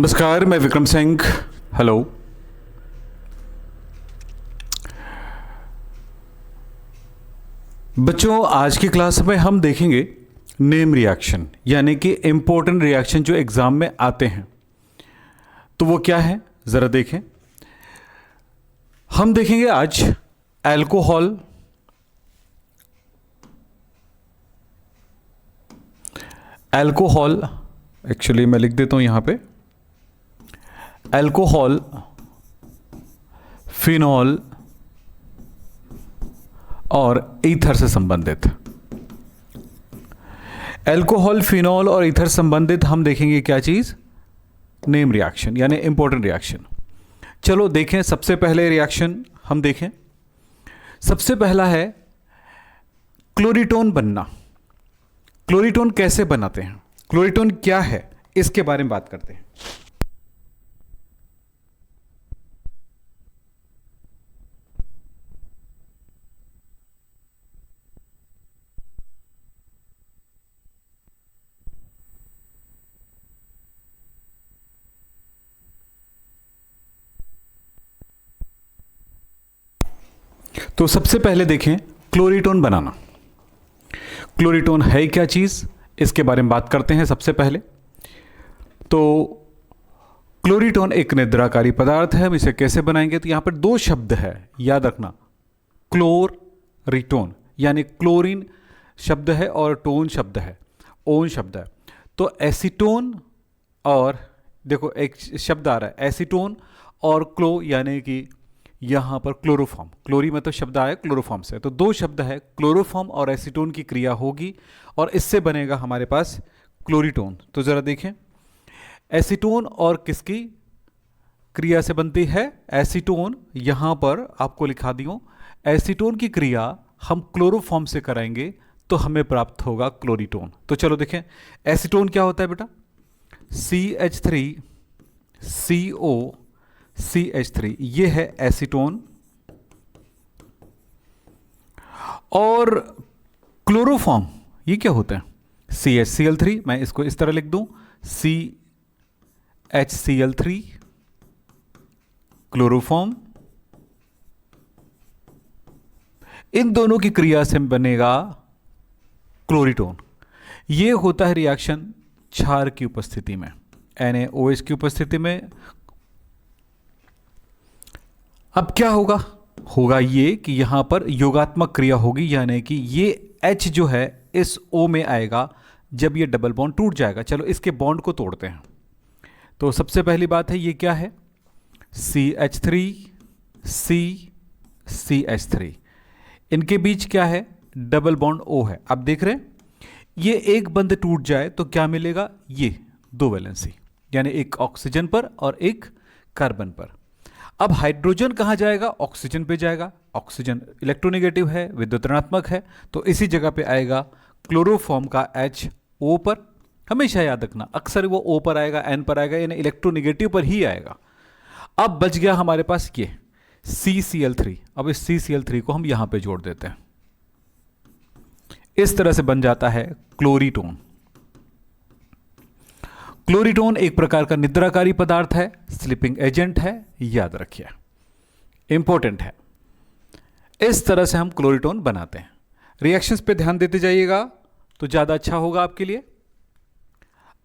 नमस्कार, मैं विक्रम सिंह। हेलो। बच्चों, आज की क्लास में हम देखेंगे नेम रिएक्शन, यानी कि इंपॉर्टेंट रिएक्शन जो एग्जाम में आते हैं। तो वो क्या है, जरा देखें। हम देखेंगे आज अल्कोहल, एक्चुअली मैं लिख देता हूं यहां पे, अल्कोहल, फिनॉल और ईथर से संबंधित। अल्कोहल, फिनॉल और ईथर संबंधित हम देखेंगे क्या चीज, नेम रिएक्शन यानी इंपॉर्टेंट रिएक्शन। चलो देखें, सबसे पहले रिएक्शन हम देखें। सबसे पहला है क्लोरीटोन बनना। क्लोरीटोन कैसे बनाते हैं, क्लोरीटोन क्या है, इसके बारे में बात करते हैं। तो सबसे पहले देखें क्लोरीटोन बनाना। क्लोरीटोन है क्या चीज, इसके बारे में बात करते हैं सबसे पहले। तो क्लोरीटोन एक निद्राकारी पदार्थ है। हम इसे कैसे बनाएंगे, तो यहां पर दो शब्द है, याद रखना। क्लोरीटोन यानी क्लोरीन शब्द है और टोन शब्द है, ओन शब्द है। तो एसीटोन और देखो एक शब्द आ रहा है एसीटोन और क्लो, यानी कि यहां पर क्लोरोफॉर्म, क्लोरी मतलब शब्द आया क्लोरोफॉर्म से, तो दो शब्द है, क्लोरोफॉर्म और एसीटोन की क्रिया होगी और इससे बनेगा हमारे पास क्लोरीटोन। तो जरा देखें, एसीटोन और किसकी क्रिया से बनती है, एसीटोन, यहां पर आपको लिखा दियो, एसीटोन की क्रिया हम क्लोरोफॉर्म से कराएंगे तो हमें प्राप्त होगा क्लोरीटोन। तो चलो देखें, एसीटोन क्या होता है बेटा, CH3CO CH3, ये है एसीटोन। और क्लोरोफॉर्म ये क्या होता है, CHCl3, मैं इसको इस तरह लिख दूं, CHCl3 क्लोरोफॉर्म। इन दोनों की क्रिया से बनेगा क्लोरीटोन। ये होता है रिएक्शन क्षार की उपस्थिति में, NaOH की उपस्थिति में। अब क्या होगा, होगा ये कि यहां पर योगात्मक क्रिया होगी, यानी कि ये H जो है इस O में आएगा जब ये डबल बॉन्ड टूट जाएगा। चलो इसके बॉन्ड को तोड़ते हैं। तो सबसे पहली बात है, ये क्या है, CH3CCH3, इनके बीच क्या है, डबल बॉन्ड O है। अब देख रहे हैं, ये एक बंद टूट जाए तो क्या मिलेगा, ये दो वैलेंसी, यानी एक ऑक्सीजन पर और एक कार्बन पर। अब हाइड्रोजन कहां जाएगा, ऑक्सीजन पे जाएगा। ऑक्सीजन इलेक्ट्रोनेगेटिव है, विद्युत ऋणात्मक है, तो इसी जगह पे आएगा क्लोरोफॉर्म का H O पर। हमेशा याद रखना, अक्सर वो O पर आएगा, N पर आएगा, यानी इलेक्ट्रोनेगेटिव पर ही आएगा। अब बच गया हमारे पास ये CCl3। अब इस CCl3 को हम यहां पे जोड़ देते हैं, इस तरह से बन जाता है क्लोरीटोन। क्लोरीटोन एक प्रकार का निद्राकारी पदार्थ है, स्लीपिंग एजेंट है, याद रखिए, इंपॉर्टेंट है। इस तरह से हम क्लोरीटोन बनाते हैं। रिएक्शंस पे ध्यान देते जाइएगा तो ज्यादा अच्छा होगा आपके लिए।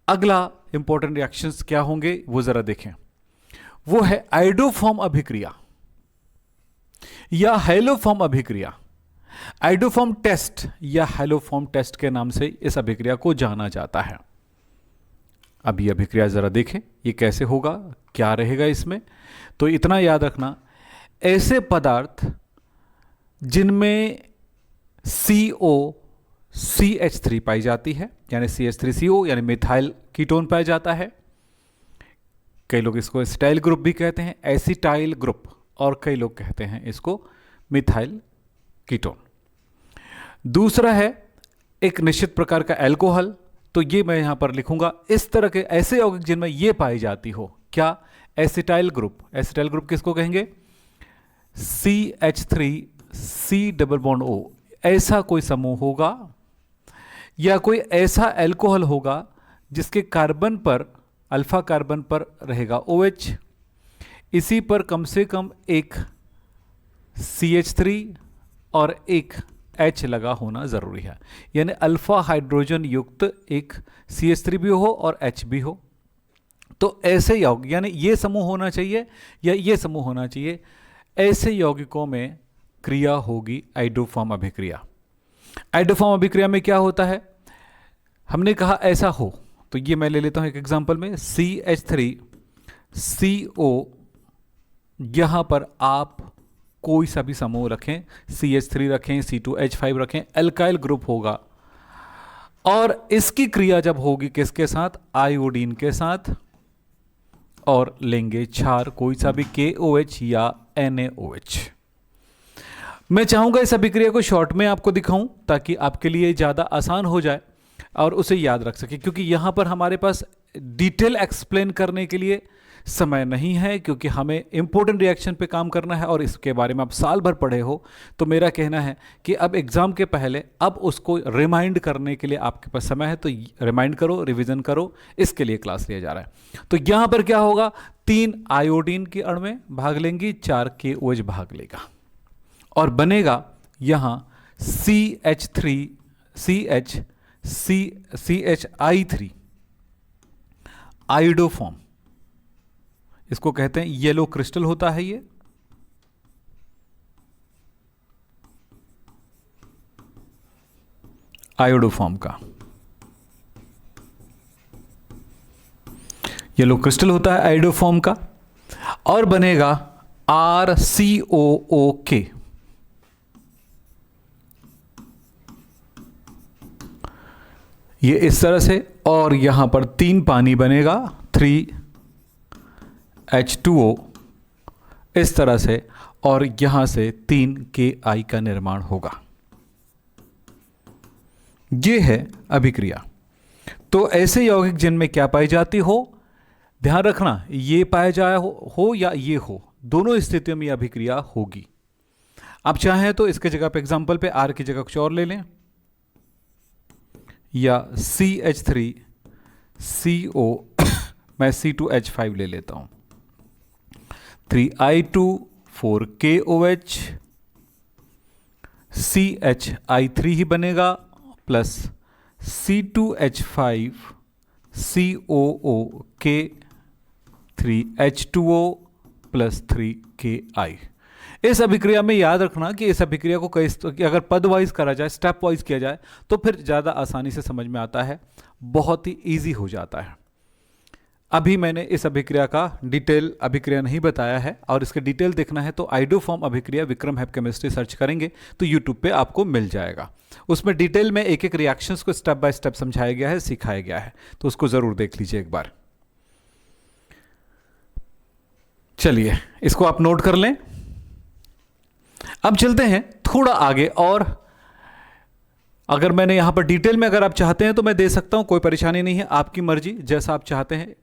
अगला इंपॉर्टेंट रिएक्शंस क्या होंगे वो जरा देखें, वो है आइडोफॉर्म अभिक्रिया या हैलोफॉर्म अभिक्रिया। आइडोफॉर्म टेस्ट या हैलोफॉर्म टेस्ट के नाम से इस अभिक्रिया को जाना जाता है। अब ये अभिक्रिया जरा देखें, ये कैसे होगा, क्या रहेगा इसमें। तो इतना याद रखना, ऐसे पदार्थ जिनमें COCH3 पाई जाती है, यानी CH3CO यानी मिथाइल कीटोन पाया जाता है। कई लोग इसको एसिटाइल ग्रुप भी कहते हैं, एसिटाइल ग्रुप, और कई लोग कहते हैं इसको मिथाइल कीटोन। दूसरा है एक निश्चित प्रकार का अल्कोहल, तो ये मैं यहां पर लिखूंगा, इस तरह के ऐसे यौगिक जिनमें ये पाई जाती हो, क्या, एसिटाइल ग्रुप। एसिटाइल ग्रुप किसको कहेंगे, CH3C O, ऐसा कोई समूह होगा या कोई ऐसा अल्कोहल होगा जिसके कार्बन पर अल्फा कार्बन पर रहेगा OH, इसी पर कम से कम एक CH3 और एक H लगा होना ज़रूरी है, यानी अल्फा हाइड्रोजन युक्त एक CH3 भी हो और H भी हो। तो ऐसे यौगिक, यानी ये समूह होना चाहिए या ये समूह होना चाहिए, ऐसे यौगिकों में क्रिया होगी आइडोफॉर्म अभिक्रिया। आइडोफॉर्म अभिक्रिया में क्या होता है, हमने कहा ऐसा हो, तो ये मैं ले लेता हूं एक एग्जांपल में, CH3CO, यहां पर आप कोई सा भी समूह रखें, CH3 रखें, C2H5 रखें, एल्काइल ग्रुप होगा, और इसकी क्रिया जब होगी किसके साथ, आयोडीन के साथ, और लेंगे क्षार कोई सा भी KOH या NaOH। मैं चाहूंगा इस अभिक्रिया को शॉर्ट में आपको दिखाऊं ताकि आपके लिए ज़्यादा आसान हो जाए और उसे याद रख सके, क्योंकि यहां पर हमारे पास डिटेल एक्सप्लेन करने के लिए समय नहीं है, क्योंकि हमें इंपॉर्टेंट रिएक्शन पे काम करना है और इसके बारे में आप साल भर पढ़े हो। तो मेरा कहना है कि अब एग्जाम के पहले अब उसको रिमाइंड करने के लिए आपके पास समय है, तो रिमाइंड करो, रिवीजन करो, इसके लिए क्लास लिया जा रहा है। तो यहां पर क्या होगा, 3 आयोडीन की अणु में भाग लेंगी, 4 KOH भाग लेगा और बनेगा यहां CH3 आइडोफॉर्म, इसको कहते हैं येलो क्रिस्टल होता है ये। आयोडोफॉर्म का येलो क्रिस्टल होता है आयोडोफॉर्म का, और बनेगा RCOOK। ये इस तरह से, और यहां पर 3 पानी बनेगा, 3H2O इस तरह से, और यहां से 3 KI का निर्माण होगा। ये है अभिक्रिया। तो ऐसे यौगिक जिनमें क्या पाई जाती हो, ध्यान रखना, ये पाया जाए हो या ये हो, दोनों स्थितियों में यह अभिक्रिया होगी। आप चाहें तो इसके जगह पे एग्जांपल पे R की जगह कुछ और ले लें, या CH3CO मैं C2H5 ले लेता हूं, 3I2 4KOH, CHI3 ही बनेगा, plus C2H5 COOK 3H2O plus 3KI। इस अभिक्रिया में याद रखना कि इस अभिक्रिया को अगर पद वाइज करा जाए, स्टेप वाइज किया जाए, तो फिर ज़्यादा आसानी से समझ में आता है, बहुत ही इजी हो जाता है। अभी मैंने इस अभिक्रिया का डिटेल अभिक्रिया नहीं बताया है, और इसके डिटेल देखना है तो आइडोफॉर्म अभिक्रिया विक्रम हैप केमिस्ट्री सर्च करेंगे तो यूट्यूब पे आपको मिल जाएगा। उसमें डिटेल में एक एक रिएक्शंस को स्टेप बाय स्टेप समझाया गया है, सिखाया गया है, तो उसको ज़रूर देख लीजिए एक बार। चलिए इसको आप नोट कर लें। अब चलते हैं थोड़ा आगे, और अगर मैंने यहां पर डिटेल में अगर आप चाहते हैं तो मैं दे सकता हूं, कोई परेशानी नहीं है, आपकी मर्जी, जैसा आप चाहते हैं।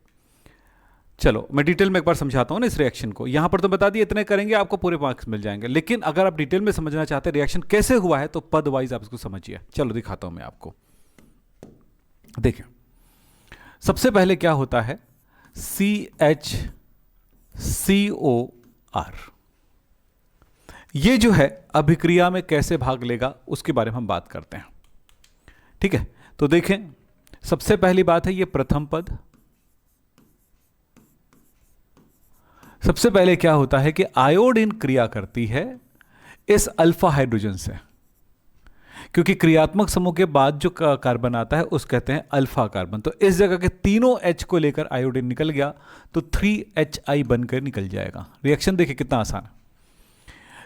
चलो मैं डिटेल में एक बार समझाता हूं ना इस रिएक्शन को। यहां पर तो बता दिए इतने करेंगे आपको पूरे मार्क्स मिल जाएंगे, लेकिन अगर आप डिटेल में समझना चाहते हैं रिएक्शन कैसे हुआ है तो पद वाइज आप इसको समझिए। चलो दिखाता हूं मैं आपको। देखिए सबसे पहले क्या होता है, CHCOR, ये जो है अभिक्रिया में कैसे भाग लेगा उसके बारे में हम बात करते हैं। ठीक है, तो देखें सबसे पहली बात है ये प्रथम पद। सबसे पहले क्या होता है कि आयोडीन क्रिया करती है इस अल्फा हाइड्रोजन से, क्योंकि क्रियात्मक समूह के बाद जो कार्बन आता है उस कहते हैं अल्फा कार्बन। तो इस जगह के तीनों H को लेकर आयोडीन निकल गया तो 3HI बनकर निकल जाएगा। रिएक्शन देखिए कितना आसान है,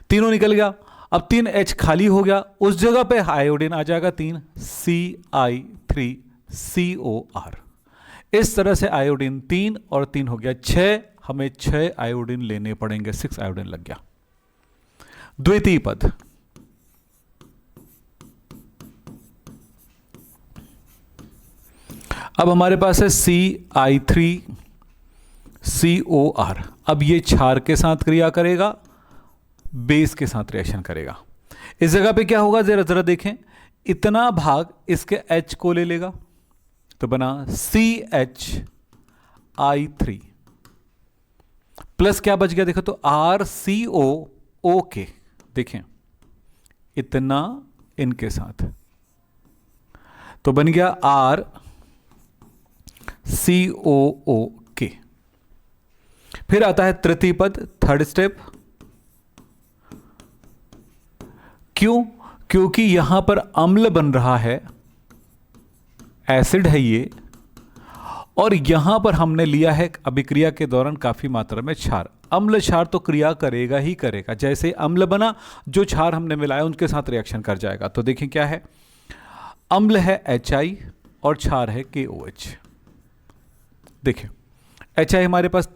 तीनों निकल गया, अब 3H खाली हो गया, उस जगह पे आयोडीन आ जाएगा 3 CI3COR। इस तरह से आयोडीन 3 और 3 हो गया 6, हमें 6 आयोडीन लेने पड़ेंगे, 6 आयोडीन लग गया। द्वितीय पद, अब हमारे पास है CI3COR। अब ये क्षार के साथ क्रिया करेगा, बेस के साथ रिएक्शन करेगा। इस जगह पे क्या होगा, जरा जरा देखें, इतना भाग इसके H को ले लेगा तो बना I3 प्लस क्या बच गया देखो तो RCOO के, देखें इतना इनके साथ, तो बन गया RCOO के। फिर आता है तृतीय पद, थर्ड स्टेप। क्यों? क्योंकि यहां पर अम्ल बन रहा है, एसिड है ये, और यहां पर हमने लिया है अभिक्रिया के दौरान काफी मात्रा में क्षार। अम्ल क्षार तो क्रिया करेगा ही करेगा, जैसे अम्ल बना जो क्षार हमने मिलाया उनके साथ रिएक्शन कर जाएगा। तो देखें क्या है, अम्ल है HI और क्षार है KOH। देखें HI हमारे पास,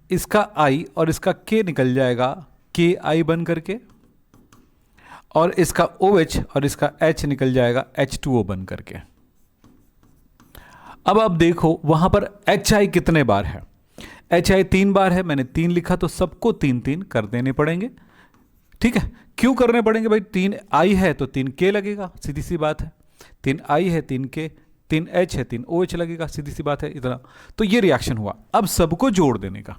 इसका I और इसका K निकल जाएगा KI बन करके, और इसका OH और इसका H निकल जाएगा H2O बन करके। अब आप देखो वहां पर HI कितने बार है, HI 3 बार है, मैंने 3 लिखा तो सबको 3-3 कर देने पड़ेंगे। ठीक है, क्यों करने पड़ेंगे भाई, 3 I है तो 3 K लगेगा, सीधी सी बात है। 3 I है 3 K, 3 H है 3 OH लगेगा, सीधी सी बात है, इतना। तो ये रिएक्शन हुआ। अब सबको जोड़ देने का,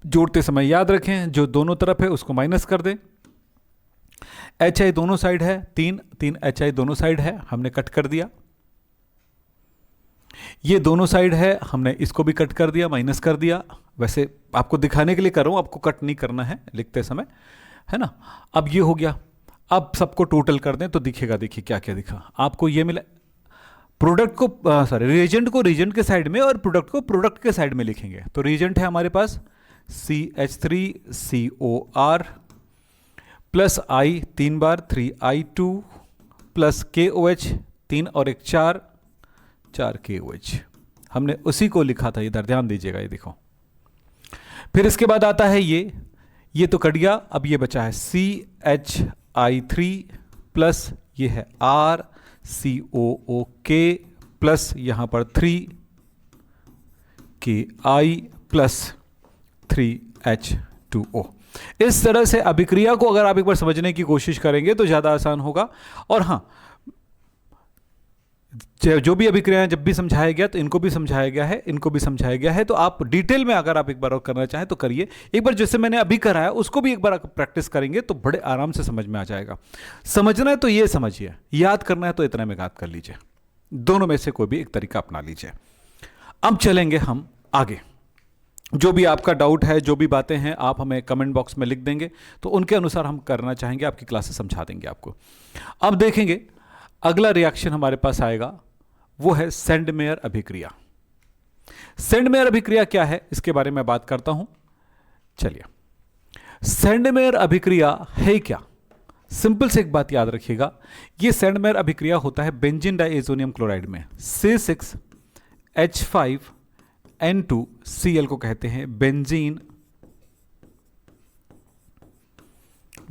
जोड़ते समय याद रखें जो दोनों तरफ है उसको माइनस कर दें। HI दोनों साइड है 3 HI दोनों साइड है, हमने कट कर दिया। ये दोनों साइड है, हमने इसको भी कट कर दिया, माइनस कर दिया। वैसे आपको दिखाने के लिए कर रहा हूं, आपको कट नहीं करना है लिखते समय, है ना। अब ये हो गया। अब सबको टोटल कर दें तो दिखेगा, देखिए क्या क्या दिखा आपको। ये मिला प्रोडक्ट को, सॉरी रिएजेंट को रिएजेंट के साइड में और प्रोडक्ट को प्रोडक्ट के साइड में लिखेंगे। तो रिएजेंट है हमारे पास CH3COR plus I 3 bar 3I2 plus KOH 3 और 1 4 KOH। हमने उसी को लिखा था इधर, ध्यान दीजिएगा, ये देखो। फिर इसके बाद आता है ये तो कट गया। अब ये बचा है CHI3 प्लस ये है RCOOK प्लस यहां पर 3KI प्लस 3H2O। इस तरह से अभिक्रिया को अगर आप एक बार समझने की कोशिश करेंगे तो ज्यादा आसान होगा। और हां, जो भी अभिक्रियाएं जब भी समझाया गया तो इनको भी समझाया गया है, इनको भी समझाया गया है। तो आप डिटेल में अगर आप एक बार और करना चाहें तो करिए। एक बार जैसे मैंने अभी कराया उसको भी एक बार प्रैक्टिस करेंगे तो बड़े आराम से समझ में आ जाएगा। समझना है तो ये समझिए, याद करना है तो इतना में याद कर लीजिए। दोनों में से कोई भी एक तरीका अपना लीजिए। अब चलेंगे हम आगे। जो भी आपका डाउट है, जो भी बातें हैं, आप हमें कमेंट बॉक्स में लिख देंगे तो उनके अनुसार हम करना चाहेंगे, आपकी क्लासेस समझा देंगे आपको। अब देखेंगे अगला रिएक्शन हमारे पास आएगा, वो है सेंडमेयर अभिक्रिया। सेंडमेयर अभिक्रिया क्या है इसके बारे में बात करता हूं। चलिए, सेंडमेयर अभिक्रिया है क्या? सिंपल से एक बात याद रखिएगा, ये सेंडमेयर अभिक्रिया होता है बेंजीन डाइएजोनियम क्लोराइड में C6H5N2Cl को कहते हैं बेंजीन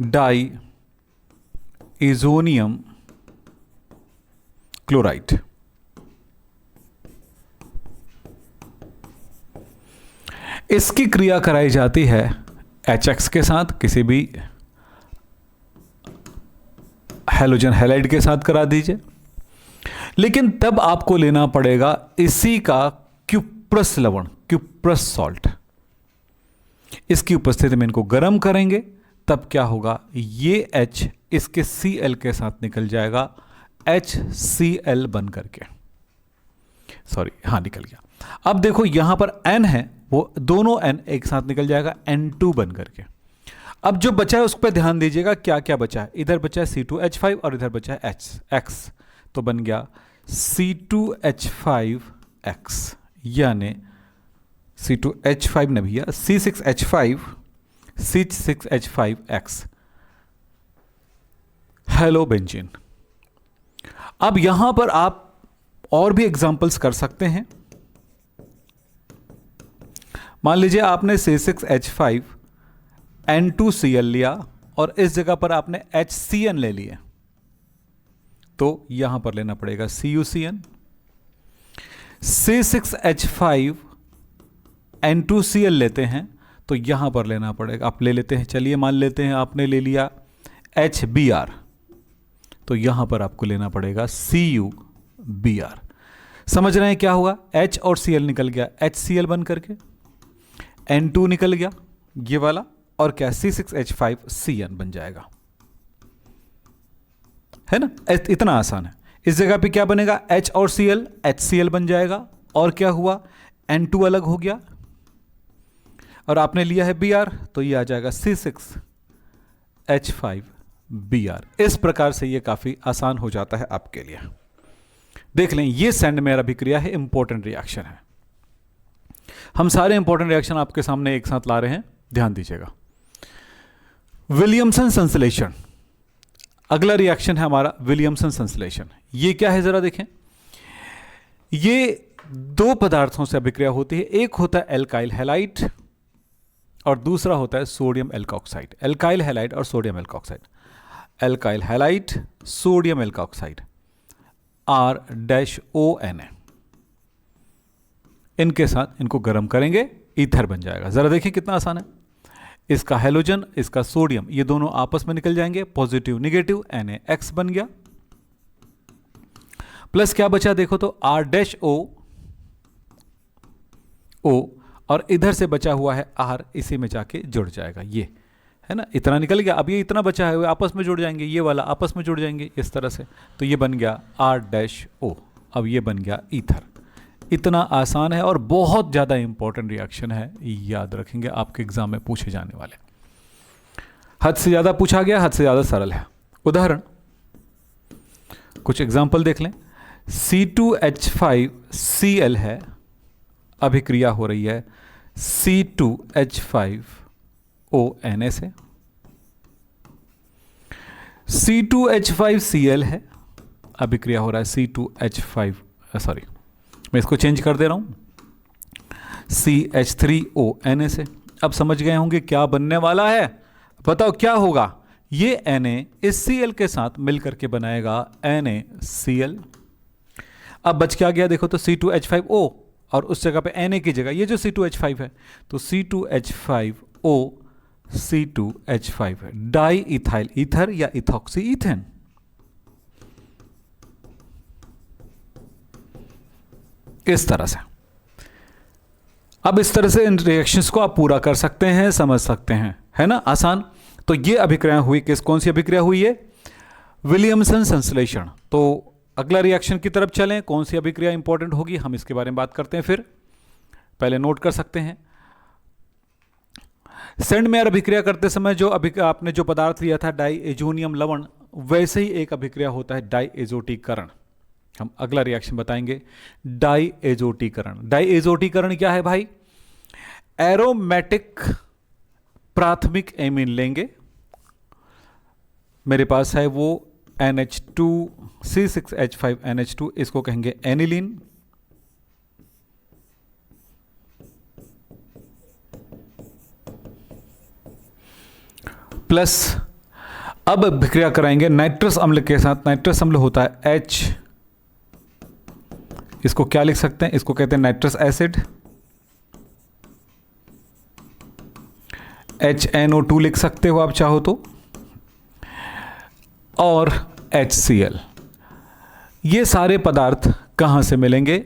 डाइएजोनियम क्लोराइड। इसकी क्रिया कराई जाती है HX के साथ, किसी भी हैलोजन हैलाइड के साथ करा दीजिए। लेकिन तब आपको लेना पड़ेगा इसी का क्यूप्रस लवण, क्यूप्रस सॉल्ट। इसकी उपस्थिति में इनको गर्म करेंगे, तब क्या होगा, ये H इसके Cl के साथ निकल जाएगा HCl बन करके, सॉरी हाँ निकल गया। अब देखो यहां पर N है, वो दोनों N एक साथ निकल जाएगा N2 बन करके। अब जो बचा है उस पर ध्यान दीजिएगा, क्या क्या बचा है। इधर बचा है C2H5 और इधर बचा है X, तो बन गया C2H5X, यानी C2H5 ने भैया C6H5X हेलो बेंजीन। अब यहां पर आप और भी एग्जांपल्स कर सकते हैं। मान लीजिए आपने C6H5N2Cl लिया और इस जगह पर आपने HCN ले लिया, तो यहां पर लेना पड़ेगा CuCN। C6H5N2Cl लेते हैं तो यहां पर लेना पड़ेगा, आप ले लेते हैं, चलिए मान लेते हैं आपने ले लिया HBr, तो यहां पर आपको लेना पड़ेगा CuBr। समझ रहे हैं क्या हुआ? H और Cl निकल गया, HCl बन करके, N2 निकल गया ये वाला, और क्या C6H5Cn बन जाएगा, है ना? इतना आसान है। इस जगह पे क्या बनेगा? H और Cl, HCl बन जाएगा, और क्या हुआ? N2 अलग हो गया, और आपने लिया है Br, तो ये आ जाएगा C6H5Br। इस प्रकार से ये काफी आसान हो जाता है आपके लिए। देख लें, ये सेंडमेयर अभिक्रिया है, इंपॉर्टेंट रिएक्शन है। हम सारे इंपॉर्टेंट रिएक्शन आपके सामने एक साथ ला रहे हैं, ध्यान दीजिएगा। विलियमसन संश्लेषण, अगला रिएक्शन है हमारा विलियमसन संश्लेषण। ये क्या है जरा देखें। ये दो पदार्थों से अभिक्रिया होती है, एक होता है एल्काइल हैलाइड और दूसरा होता है सोडियम एल्कोक्साइड। एल्काइल हैलाइड और sodium alkoxide, alkyl halide sodium alkoxide R-ONA, इनके साथ इनको गर्म करेंगे, ईथर बन जाएगा। जरा देखिए कितना आसान है। इसका हैलोजन, इसका सोडियम, ये दोनों आपस में निकल जाएंगे, पॉजिटिव निगेटिव, NaX बन गया, प्लस क्या बचा देखो तो R-O, और इधर से बचा हुआ है R, इसी में जाके जुड़ जाएगा, ये है ना, इतना निकल गया। अब ये इतना बचा है, आपस में जुड़ जाएंगे, ये वाला आपस में जुड़ जाएंगे इस तरह से, तो ये बन गया R-O, अब ये बन गया ईथर। इतना आसान है और बहुत ज़्यादा इंपॉर्टेंट रिएक्शन है, याद रखेंगे, आपके एग्जाम में पूछे जाने वाले। हद से ज़्यादा पूछा गया, हद से ज़्यादा सरल है। उदाहरण, कुछ एग्जाम्पल देख लें। C2H5Cl है, अभिक्रिया हो रही है C2H5ONA से। C2H5Cl है, अभिक्रिया हो रहा है मैं इसको चेंज कर दे रहा हूं, CH3ONA से। अब समझ गए होंगे क्या बनने वाला है, बताओ क्या होगा। ये Na इस Cl के साथ मिलकर के बनाएगा NaCl। अब बच क्या गया देखो तो C2H5O, और उस जगह पे Na की जगह ये जो C2H5 है, तो C2H5O C2H5 है, डाई इथाइल ईथर या इथॉक्सी ईथेन। इस तरह से, अब इस तरह से इन रिएक्शंस को आप पूरा कर सकते हैं, समझ सकते हैं, है ना, आसान। तो ये अभिक्रिया हुई, कौन सी अभिक्रिया हुई है? विलियमसन संश्लेषण। तो अगला रिएक्शन की तरफ चलें, कौन सी अभिक्रिया इंपॉर्टेंट होगी, हम इसके बारे में बात करते हैं। फिर पहले नोट कर सकते हैं, सेंडमेयर अभिक्रिया करते समय जो आपने जो पदार्थ लिया था डाईएजोनियम लवण, वैसे ही एक अभिक्रिया होता है डाईएजोटीकरण। हम अगला रिएक्शन बताएंगे, डाईएजोटीकरण। डाईएजोटीकरण क्या है भाई? एरोमेटिक प्राथमिक एमीन लेंगे, मेरे पास है वो NH2 C6H5NH2, इसको कहेंगे एनिलीन, प्लस अब अभिक्रिया कराएंगे नाइट्रस अम्ल के साथ। नाइट्रस अम्ल होता है H, इसको क्या लिख सकते हैं? इसको कहते हैं नाइट्रस एसिड, HNO2 लिख सकते हो आप चाहो तो, और HCl। ये सारे पदार्थ कहां से मिलेंगे?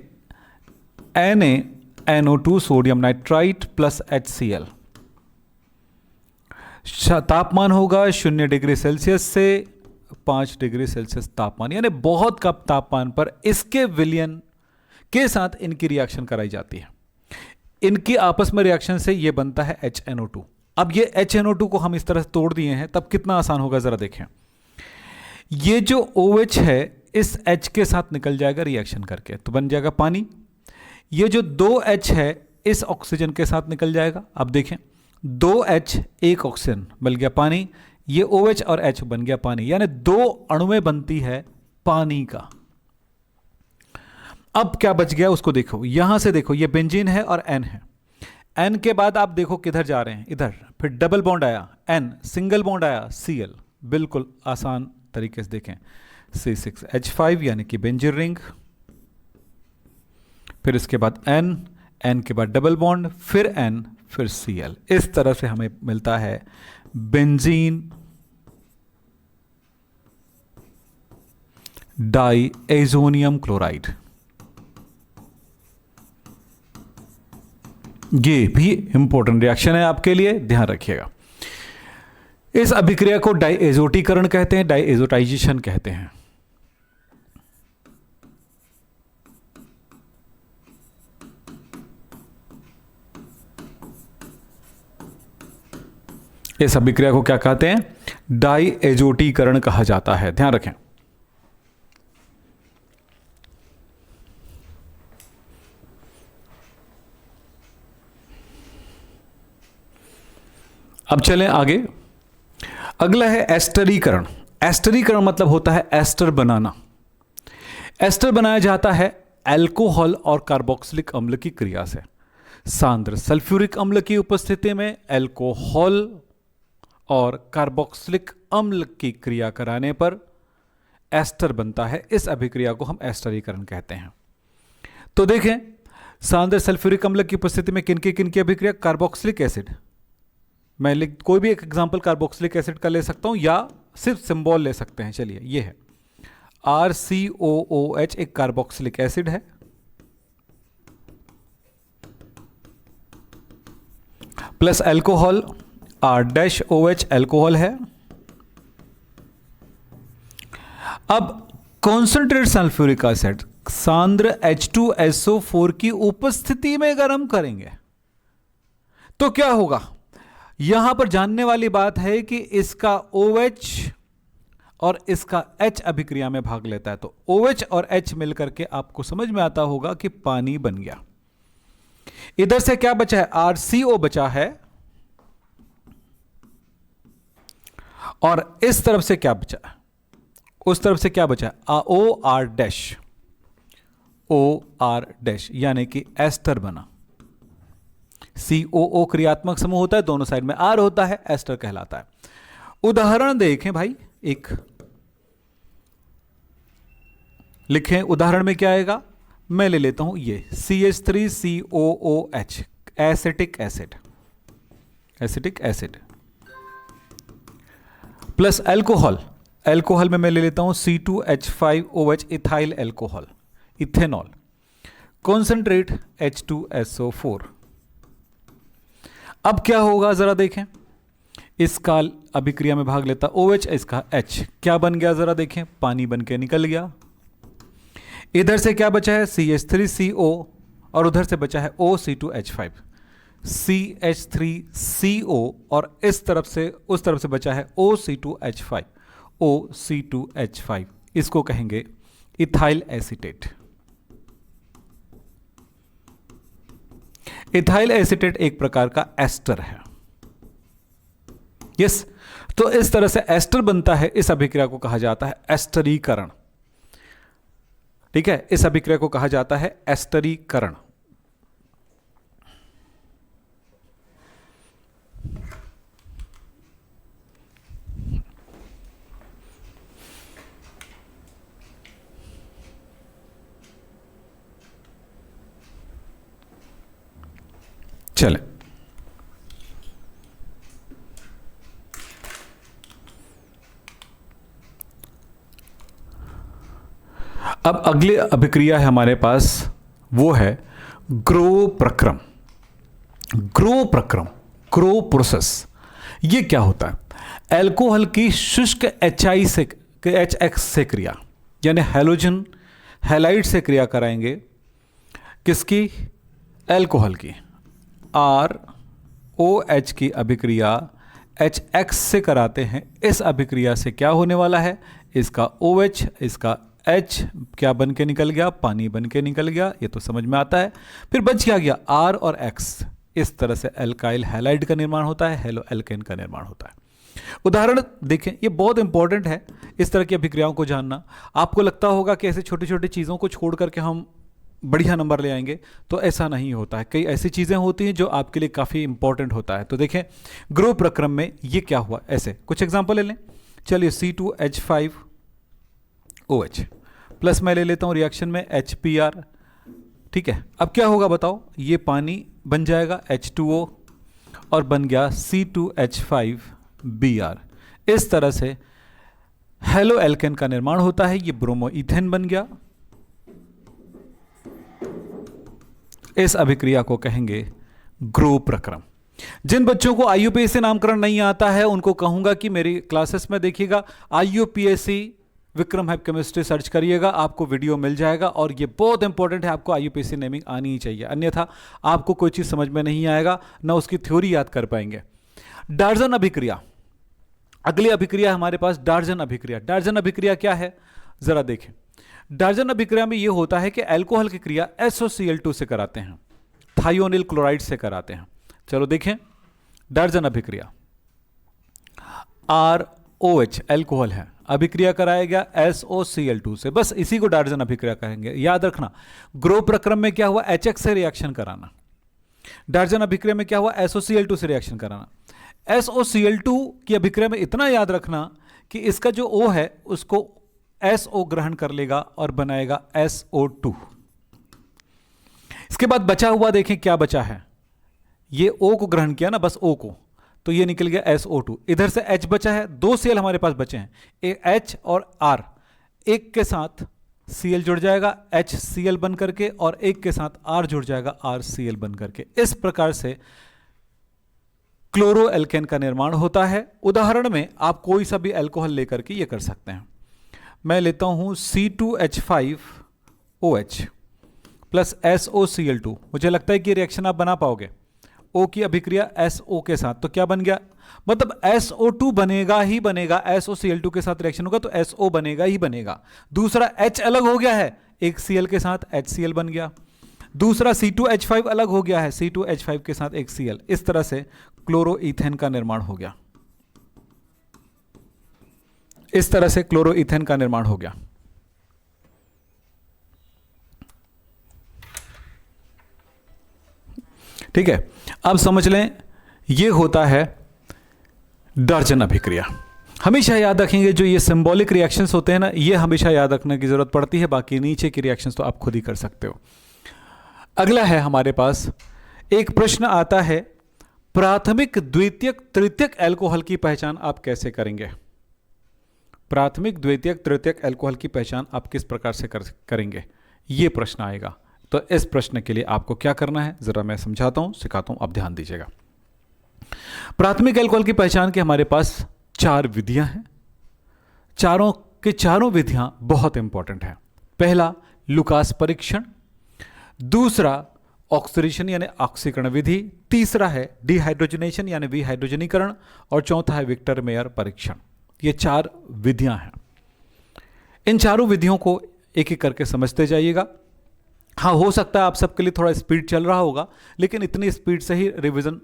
NaNO2 sodium nitrite plus HCl। तापमान होगा 0 डिग्री सेल्सियस से 5 डिग्री सेल्सियस तापमान, यानी बहुत कम तापमान पर इसके विलयन के साथ इनकी रिएक्शन कराई जाती है। इनकी आपस में रिएक्शन से ये बनता है HNO2। अब ये HNO2 को हम इस तरह से तोड़ दिए हैं, तब कितना आसान होगा जरा देखें। ये जो OH है इस H के साथ निकल जाएगा रिएक्शन करके, तो बन जाएगा पानी। ये जो 2H है इस ऑक्सीजन के साथ निकल जाएगा। अब देखें 2H एक ऑक्सीजन बन गया पानी, ये OH और H बन गया पानी, यानी 2 अणुएं बनती है पानी का। अब क्या बच गया उसको देखो, यहां से देखो ये बेंजीन है और N है। N के बाद आप देखो किधर जा रहे हैं, इधर, फिर डबल बॉन्ड आया N, सिंगल बॉन्ड आया Cl। बिल्कुल आसान तरीके से देखें, C6H5 यानी कि बेंजीन रिंग, फिर इसके बाद N, N के बाद डबल बॉन्ड, फिर N, फिर Cl। इस तरह से हमें मिलता है बेंजीन डाईएजोनियम क्लोराइड। ये भी इंपॉर्टेंट रिएक्शन है आपके लिए, ध्यान रखिएगा। इस अभिक्रिया को डाइएजोटीकरण कहते हैं, डाइएजोटाइजेशन कहते हैं। इस अभिक्रिया को क्या कहते हैं? डाइएजोटीकरण कहा जाता है, ध्यान रखें। अब चलें आगे। अगला है एस्टरीकरण। एस्टरीकरण मतलब होता है एस्टर बनाना। एस्टर बनाया जाता है अल्कोहल और कार्बोक्सिलिक अम्ल की क्रिया से। सांद्र सल्फ्यूरिक अम्ल की उपस्थिति में अल्कोहल और कार्बोक्सिलिक अम्ल की क्रिया कराने पर एस्टर बनता है। इस अभिक्रिया को हम एस्टरीकरण कहते हैं। तो देखें, सांद्र सल्फ्यूरिक अम्ल की उपस्थिति में किन की अभिक्रिया? Carboxylic acid. मैं कोई भी एक एग्जांपल कार्बोक्सिलिक एसिड का ले सकता हूं या सिर्फ सिंबल ले सकते हैं। चलिए, ये है RCOOH, एक कार्बोक्सिलिक एसिड है। प्लस अल्कोहल R-OH अल्कोहल है। अब कॉन्सेंट्रेट सल्फ्यूरिक एसिड सांद्र H2SO4 की उपस्थिति में गर्म करेंगे तो क्या होगा? यहां पर जानने वाली बात है कि इसका OH और इसका H अभिक्रिया में भाग लेता है, तो OH और H मिलकर के आपको समझ में आता होगा कि पानी बन गया। इधर से क्या बचा है? RCO बचा है। और इस तरफ से क्या बचा? उस तरफ से क्या बचा? OR-OR- यानी कि एस्टर बना। COO क्रियात्मक समूह होता है, दोनों साइड में R होता है, एस्टर कहलाता है। उदाहरण देखें भाई, एक लिखें। उदाहरण में क्या आएगा? मैं ले लेता हूं ये CH3COOH, acetic acid, acetic acid plus alcohol. Alcohol में मैं ले लेता हूं C2H5OH, ethyl alcohol, ethanol. Concentrate H2SO4। अब क्या होगा जरा देखें। इसका अभिक्रिया में भाग लेता OH, इसका H, क्या बन गया जरा देखें? पानी बन के निकल गया। इधर से क्या बचा है? CH3CO और उधर से बचा है OC2H5, CH3CO और इस तरफ से उस तरफ से बचा है OC2H5, OC2H5। इसको कहेंगे इथाइल एसीटेट। इथाइल एसीटेट एक प्रकार का एस्टर है। यस, तो इस तरह से एस्टर बनता है। इस अभिक्रिया को कहा जाता है एस्टरीकरण। ठीक है, इस अभिक्रिया को कहा जाता है एस्टरीकरण। चले, अब अगली अभिक्रिया है हमारे पास, वो है ग्रो प्रक्रम। ग्रो प्रक्रम, ग्रो प्रोसेस। ये क्या होता है? अल्कोहल की शुष्क HI से HX से क्रिया, यानी हैलोजन हैलाइड से क्रिया कराएंगे। किसकी? अल्कोहल की। ROH की अभिक्रिया HX से कराते हैं। इस अभिक्रिया से क्या होने वाला है? इसका OH, इसका H क्या बन के निकल गया? पानी बन के निकल गया। ये तो समझ में आता है। फिर बच क्या गया? R और X। इस तरह से अल्काइल हैलाइड का निर्माण होता है, हेलो एल्केन का निर्माण होता है। उदाहरण देखें, ये बहुत इंपॉर्टेंट है इस तरह की अभिक्रियाओं को जानना। आपको लगता होगा कि ऐसे छोटी छोटी चीज़ों को छोड़ करके हम बढ़िया नंबर ले आएंगे, तो ऐसा नहीं होता है। कई ऐसी चीज़ें होती हैं जो आपके लिए काफ़ी इंपॉर्टेंट होता है। तो देखें, ग्रो प्रक्रम में ये क्या हुआ, ऐसे कुछ एग्जांपल ले लें। चलिए, C2H5OH प्लस मैं ले लेता हूँ रिएक्शन में HPR। ठीक है, अब क्या होगा बताओ? ये पानी बन जाएगा H2O और बन गया C2H5Br। इस तरह से हेलो एल्केन का निर्माण होता है। ये ब्रोमो इथेन बन गया। इस अभिक्रिया को कहेंगे ग्रो प्रक्रम। जिन बच्चों को आईयूपीएसी नामकरण नहीं आता है उनको कहूंगा कि मेरी क्लासेस में देखिएगा, आईयूपीएसी विक्रम हैप केमिस्ट्री सर्च करिएगा, आपको वीडियो मिल जाएगा। और ये बहुत इंपॉर्टेंट है, आपको आईयूपीएसी नेमिंग आनी ही चाहिए, अन्यथा आपको कोई चीज समझ में नहीं आएगा, ना उसकी थ्योरी याद कर पाएंगे। डार्जन अभिक्रिया, अगली अभिक्रिया हमारे पास डार्जन अभिक्रिया। डार्जन अभिक्रिया क्या है जरा देखें। डार्जन अभिक्रिया में यह होता है कि अल्कोहल की क्रिया SOCl2 से कराते हैं, थायोनिल क्लोराइड से कराते हैं। चलो देखें, डार्जन अभिक्रिया ROH अल्कोहल है, अभिक्रिया कराया गया SOCl2 से, बस इसी को डार्जन अभिक्रिया कहेंगे। याद रखना, ग्रो प्रक्रम में क्या हुआ, HX से रिएक्शन कराना, डार्जन अभिक्रिया में क्या हुआ, SOCl2 से रिएक्शन कराना। SOCl2 की अभिक्रिया में इतना याद रखना कि इसका जो O है उसको SO ग्रहण कर लेगा और बनाएगा SO2। इसके बाद बचा हुआ देखें क्या बचा है, ये O को ग्रहण किया ना, बस O को, तो ये निकल गया SO2। इधर से H बचा है, 2 Cl हमारे पास बचे हैं, एक H और R, एक के साथ Cl जुड़ जाएगा HCl बन करके, और एक के साथ R जुड़ जाएगा RCl बन करके। इस प्रकार से क्लोरो एल्केन का निर्माण होता है। उदाहरण में आप कोई सा भी अल्कोहल लेकर के ये कर सकते हैं। मैं लेता हूं C2H5OH प्लस SOCl2, मुझे लगता है कि रिएक्शन आप बना पाओगे। O की अभिक्रिया SO के साथ, तो क्या बन गया, मतलब SO2 बनेगा ही बनेगा, SOCl2 के साथ रिएक्शन होगा तो SO बनेगा ही बनेगा। दूसरा H अलग हो गया है, एक Cl के साथ HCl बन गया। दूसरा C2H5 अलग हो गया है, C2H5 के साथ एक Cl। इस तरह से क्लोरोईथेन का निर्माण हो गया, इस तरह से क्लोरोईथेन का निर्माण हो गया। ठीक है, अब समझ लें ये होता है डार्जन अभिक्रिया। हमेशा याद रखेंगे जो ये सिंबॉलिक रिएक्शंस होते हैं ना, ये हमेशा याद रखने की जरूरत पड़ती है, बाकी नीचे की रिएक्शंस तो आप खुद ही कर सकते हो। अगला है हमारे पास एक प्रश्न आता है, प्राथमिक द्वितीयक तृतीयक अल्कोहल की पहचान आप कैसे करेंगे। प्राथमिक द्वितीयक तृतीयक अल्कोहल की पहचान आप किस प्रकार से करेंगे, ये प्रश्न आएगा। तो इस प्रश्न के लिए आपको क्या करना है जरा मैं समझाता हूं, सिखाता हूं, आप ध्यान दीजिएगा। प्राथमिक अल्कोहल की पहचान के हमारे पास 4 विधियां हैं, चारों के चारों विधियां बहुत इंपॉर्टेंट हैं। पहला लुकास परीक्षण, दूसरा ऑक्सीडेशन यानी ऑक्सीकरण विधि, तीसरा है डिहाइड्रोजनेशन यानी विहाइड्रोजनीकरण, और चौथा है विक्टर मेयर परीक्षण। ये 4 विधियां हैं। इन चारों विधियों को एक एक करके समझते जाइएगा। हाँ, हो सकता है आप सबके लिए थोड़ा स्पीड चल रहा होगा, लेकिन इतनी स्पीड से ही रिवीजन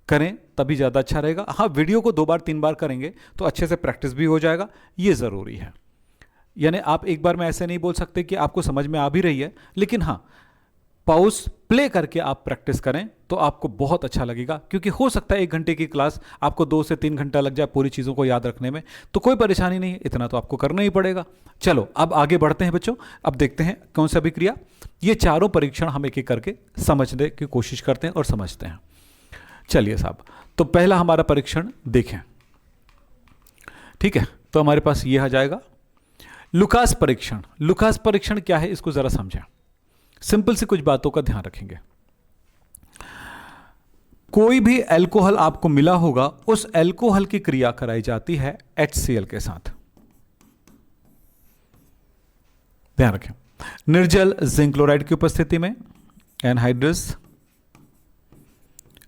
करें तभी ज़्यादा अच्छा रहेगा। हाँ, वीडियो को 2 बार 3 बार करेंगे तो अच्छे से प्रैक्टिस भी हो जाएगा, ये ज़रूरी है। यानी आप एक बार में ऐसे नहीं बोल सकते कि आपको समझ में आ भी रही है, लेकिन हाँ पॉज प्ले करके आप प्रैक्टिस करें तो आपको बहुत अच्छा लगेगा, क्योंकि हो सकता है 1 घंटे की क्लास आपको 2 से 3 घंटा लग जाए पूरी चीज़ों को याद रखने में, तो कोई परेशानी नहीं है, इतना तो आपको करना ही पड़ेगा। चलो अब आगे बढ़ते हैं बच्चों, अब देखते हैं कौन सा अभिक्रिया। ये चारों परीक्षण हम एक एक करके समझने की कोशिश करते हैं और समझते हैं। चलिए साहब, तो पहला हमारा परीक्षण देखें। ठीक है, तो हमारे पास ये आ जाएगा लुकास परीक्षण। लुकास परीक्षण क्या है इसको जरा समझें। सिंपल सी कुछ बातों का ध्यान रखेंगे। कोई भी अल्कोहल आपको मिला होगा, उस अल्कोहल की क्रिया कराई जाती है HCl के साथ। ध्यान रखें, निर्जल जिंक क्लोराइड की उपस्थिति में, एनहाइड्रस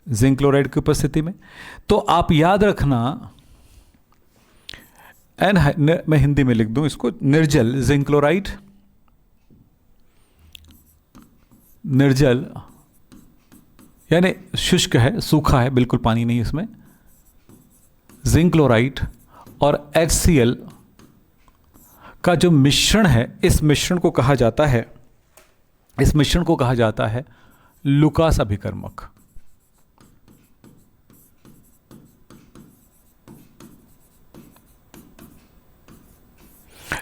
जिंक क्लोराइड की उपस्थिति में। तो आप याद रखना, मैं हिंदी में लिख दूं इसको, निर्जल जिंक क्लोराइड, निर्जल यानी शुष्क है, सूखा है, बिल्कुल पानी नहीं इसमें, जिंक क्लोराइड और HCl का जो मिश्रण है, इस मिश्रण को कहा जाता है, इस मिश्रण को कहा जाता है लुकास अभिकर्मक।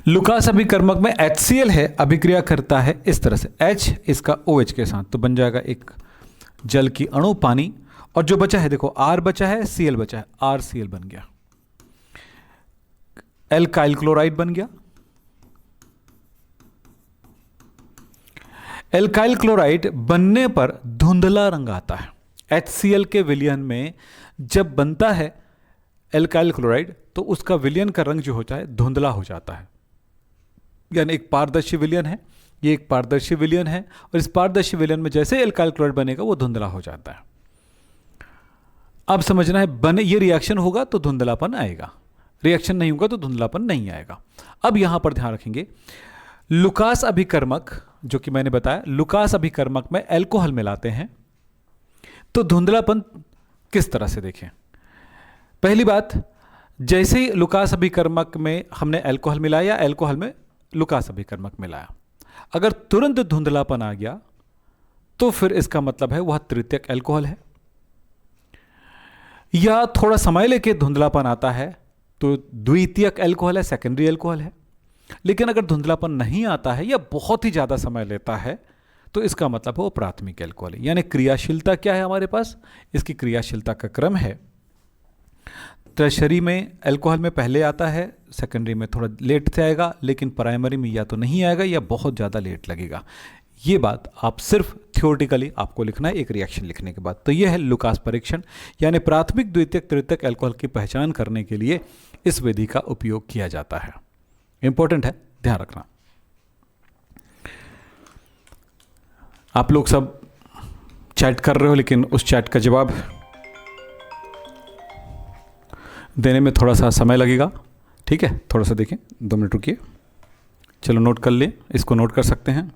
लुकास अभिकर्मक में HCl है, अभिक्रिया करता है इस तरह से, H इसका OH के साथ, तो बन जाएगा एक जल की अणु पानी, और जो बचा है देखो R बचा है, Cl बचा है, RCl बन गया, एल्काइल क्लोराइड बन गया। एल्काइल क्लोराइड बनने पर धुंधला रंग आता है, HCl के विलयन में जब बनता है एल्काइल क्लोराइड तो उसका विलयन का रंग जो होता है धुंधला हो जाता है, यानी एक पारदर्शी विलयन है, ये एक पारदर्शी विलयन है, और इस पारदर्शी विलयन में जैसे एल्काइल क्लोराइड बनेगा वो धुंधला हो जाता है। अब समझना है, बने ये रिएक्शन होगा तो धुंधलापन आएगा, रिएक्शन नहीं होगा तो धुंधलापन नहीं आएगा। अब यहां पर ध्यान रखेंगे, लुकास अभिकर्मक जो कि मैंने बताया, लुकास अभिकर्मक में एल्कोहल मिलाते हैं तो धुंधलापन किस तरह से देखें। पहली बात, जैसे ही लुकास अभिकर्मक में हमने एल्कोहल मिलाया, एल्कोहल में लुकास अभिकर्मक मिलाया, अगर तुरंत धुंधलापन आ गया तो फिर इसका मतलब है वह तृतीयक एल्कोहल है, या थोड़ा समय लेके धुंधलापन आता है तो द्वितीयक एल्कोहल है, सेकेंडरी एल्कोहल है। लेकिन अगर धुंधलापन नहीं आता है या बहुत ही ज़्यादा समय लेता है तो इसका मतलब है वो प्राथमिक एल्कोहल है। यानी क्रियाशीलता क्या है हमारे पास, इसकी क्रियाशीलता का क्रम है, टर्शरी में एल्कोहल में पहले आता है, सेकेंडरी में थोड़ा लेट से आएगा, लेकिन प्राइमरी में या तो नहीं आएगा या बहुत ज़्यादा लेट लगेगा। ये बात आप सिर्फ थियोरेटिकली आपको लिखना है एक रिएक्शन लिखने के बाद। तो यह है लुकास परीक्षण, यानी प्राथमिक द्वितीयक तृतीयक एल्कोहल की पहचान करने के लिए इस विधि का उपयोग किया जाता है। इंपॉर्टेंट है, ध्यान रखना। आप लोग सब चैट कर रहे हो, लेकिन उस चैट का जवाब देने में थोड़ा सा समय लगेगा, ठीक है? थोड़ा सा देखें, 2 मिनट रुकिए। चलो नोट कर लें, इसको नोट कर सकते हैं।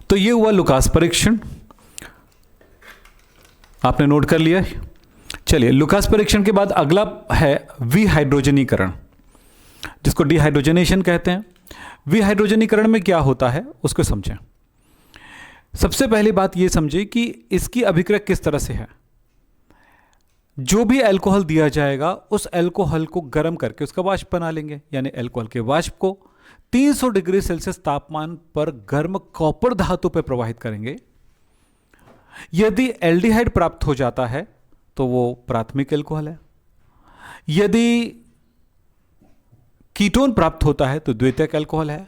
तो ये हुआ लुकास परीक्षण, आपने नोट कर लिया। चलिए, लुकास परीक्षण के बाद अगला है विहाइड्रोजनीकरण, जिसको डिहाइड्रोजनेशन कहते हैं। विहाइड्रोजनीकरण में क्या होता है उसको समझें। सबसे पहली बात ये समझें कि इसकी अभिक्रिया किस तरह से है। जो भी अल्कोहल दिया जाएगा उस अल्कोहल को गर्म करके उसका वाष्प बना लेंगे, यानी अल्कोहल के वाष्प को 300 डिग्री सेल्सियस तापमान पर गर्म कॉपर धातु पर प्रवाहित करेंगे। यदि एल्डिहाइड प्राप्त हो जाता है तो वो प्राथमिक अल्कोहल है, यदि कीटोन प्राप्त होता है तो द्वितीयक अल्कोहल है,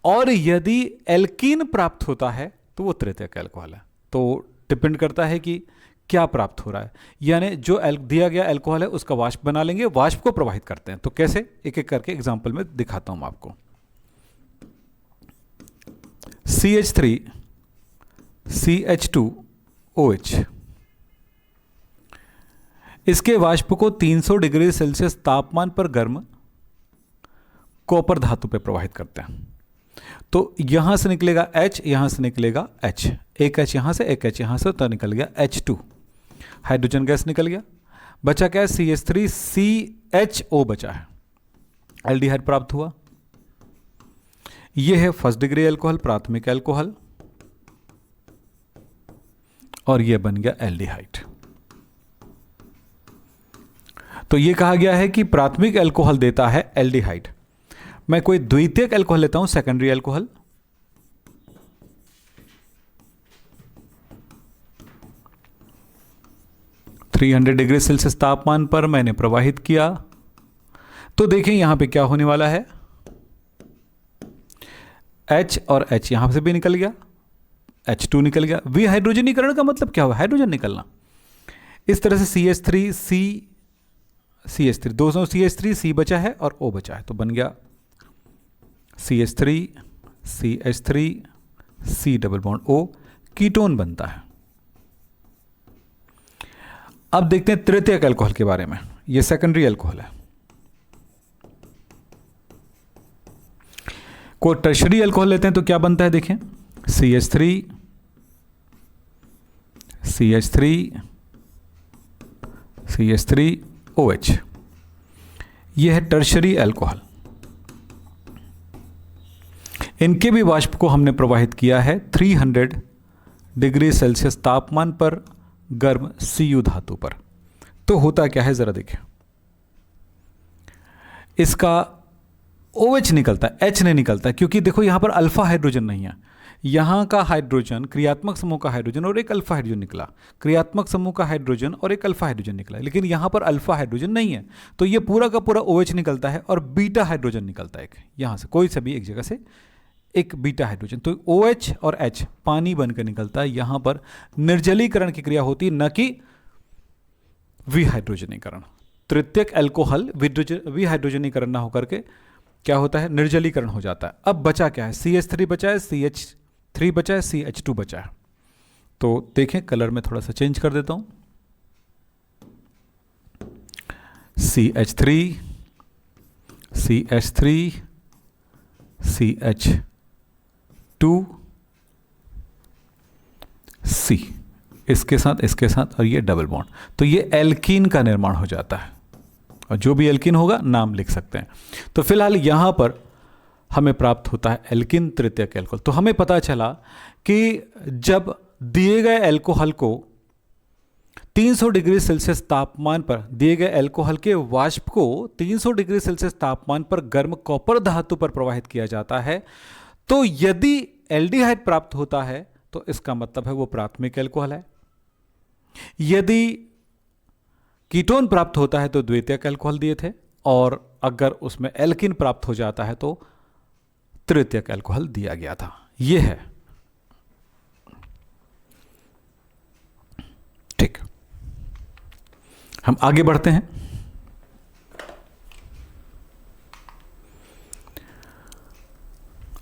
और यदि एल्कीन प्राप्त होता है तो वो तृतीयक अल्कोहल है। तो डिपेंड करता है कि क्या प्राप्त हो रहा है, यानी जो दिया गया अल्कोहल है उसका वाष्प बना लेंगे, वाष्प को प्रवाहित करते हैं। तो कैसे, एक एक करके एग्जांपल में दिखाता हूं आपको। CH3 CH2OH, इसके वाष्प को 300 डिग्री सेल्सियस तापमान पर गर्म कॉपर धातु पे प्रवाहित करते हैं। तो यहां से निकलेगा H, यहां से निकलेगा H, एक H यहां से, एक H यहां से, तो निकल गया H2, हाइड्रोजन गैस निकल गया। बचा क्या है, CH3 CHO बचा है, एल्डिहाइड प्राप्त हुआ। यह है फर्स्ट डिग्री अल्कोहल, प्राथमिक अल्कोहल, और यह बन गया एल्डिहाइड। तो यह कहा गया है कि प्राथमिक अल्कोहल देता है एल्डिहाइड। मैं कोई द्वितीयक अल्कोहल लेता हूं, सेकेंडरी अल्कोहल, डिग्री सेल्सियस तापमान पर मैंने प्रवाहित किया। तो देखें यहां पे क्या होने वाला है, H और H यहां से भी निकल गया, H2 निकल गया। विहाइड्रोजनीकरण का मतलब क्या हुआ, हाइड्रोजन निकलना। इस तरह से CH3 दोनों CH3 C बचा है और O बचा है, तो बन गया CH3 CH3 C double bond O, ketone बनता है। अब देखते हैं तृतीयक अल्कोहल के बारे में। यह सेकेंडरी अल्कोहल है। कोई टर्शरी अल्कोहल लेते हैं तो क्या बनता है, देखें, CH3 CH3OH, यह है टर्शरी अल्कोहल। इनके भी वाष्प को हमने प्रवाहित किया है 300 डिग्री सेल्सियस तापमान पर गर्म Cu धातु पर। तो होता क्या है जरा देखिए, इसका OH निकलता है, H नहीं निकलता, क्योंकि देखो यहां पर अल्फा हाइड्रोजन नहीं है। यहां का हाइड्रोजन, क्रियात्मक समूह का हाइड्रोजन और एक अल्फा हाइड्रोजन निकला, क्रियात्मक समूह का हाइड्रोजन और एक अल्फा हाइड्रोजन निकला, लेकिन यहां पर अल्फा हाइड्रोजन नहीं है, तो ये पूरा का पूरा OH निकलता है और बीटा हाइड्रोजन निकलता है एक, यहां से कोई सा भी एक जगह से एक बीटा हाइड्रोजन। तो OH और H पानी बनकर निकलता है, यहां पर निर्जलीकरण की क्रिया होती है, न कि विहाइड्रोजनीकरण। तृतीयक एल्कोहल विहाइड्रोजनीकरण ना होकर के क्या होता है, निर्जलीकरण हो जाता है। अब बचा क्या है, CH3 बचा है, CH3 बचा है, CH2 बचा है। तो देखें, कलर में थोड़ा सा चेंज कर देता हूं, CH3, CH3, CH2, C, इसके साथ और ये डबल बॉन्ड, तो ये एल्कीन का निर्माण हो जाता है, और जो भी एल्कीन होगा नाम लिख सकते हैं। तो फिलहाल यहां पर हमें प्राप्त होता है एल्कीन तृतीयक एल्कोहल। तो हमें पता चला कि जब दिए गए एल्कोहल को 300 डिग्री सेल्सियस तापमान पर, दिए गए एल्कोहल के वाष्प को 300 डिग्री सेल्सियस तापमान पर गर्म कॉपर धातु पर प्रवाहित किया जाता है, तो यदि एल्डिहाइड प्राप्त होता है तो इसका मतलब है वो प्राथमिक एल्कोहल है। यदि कीटोन प्राप्त होता है तो द्वितीयक एल्कोहल दिए थे, और अगर उसमें एल्किन प्राप्त हो जाता है तो तृतीयक एल्कोहल दिया गया था। यह है ठीक। हम आगे बढ़ते हैं।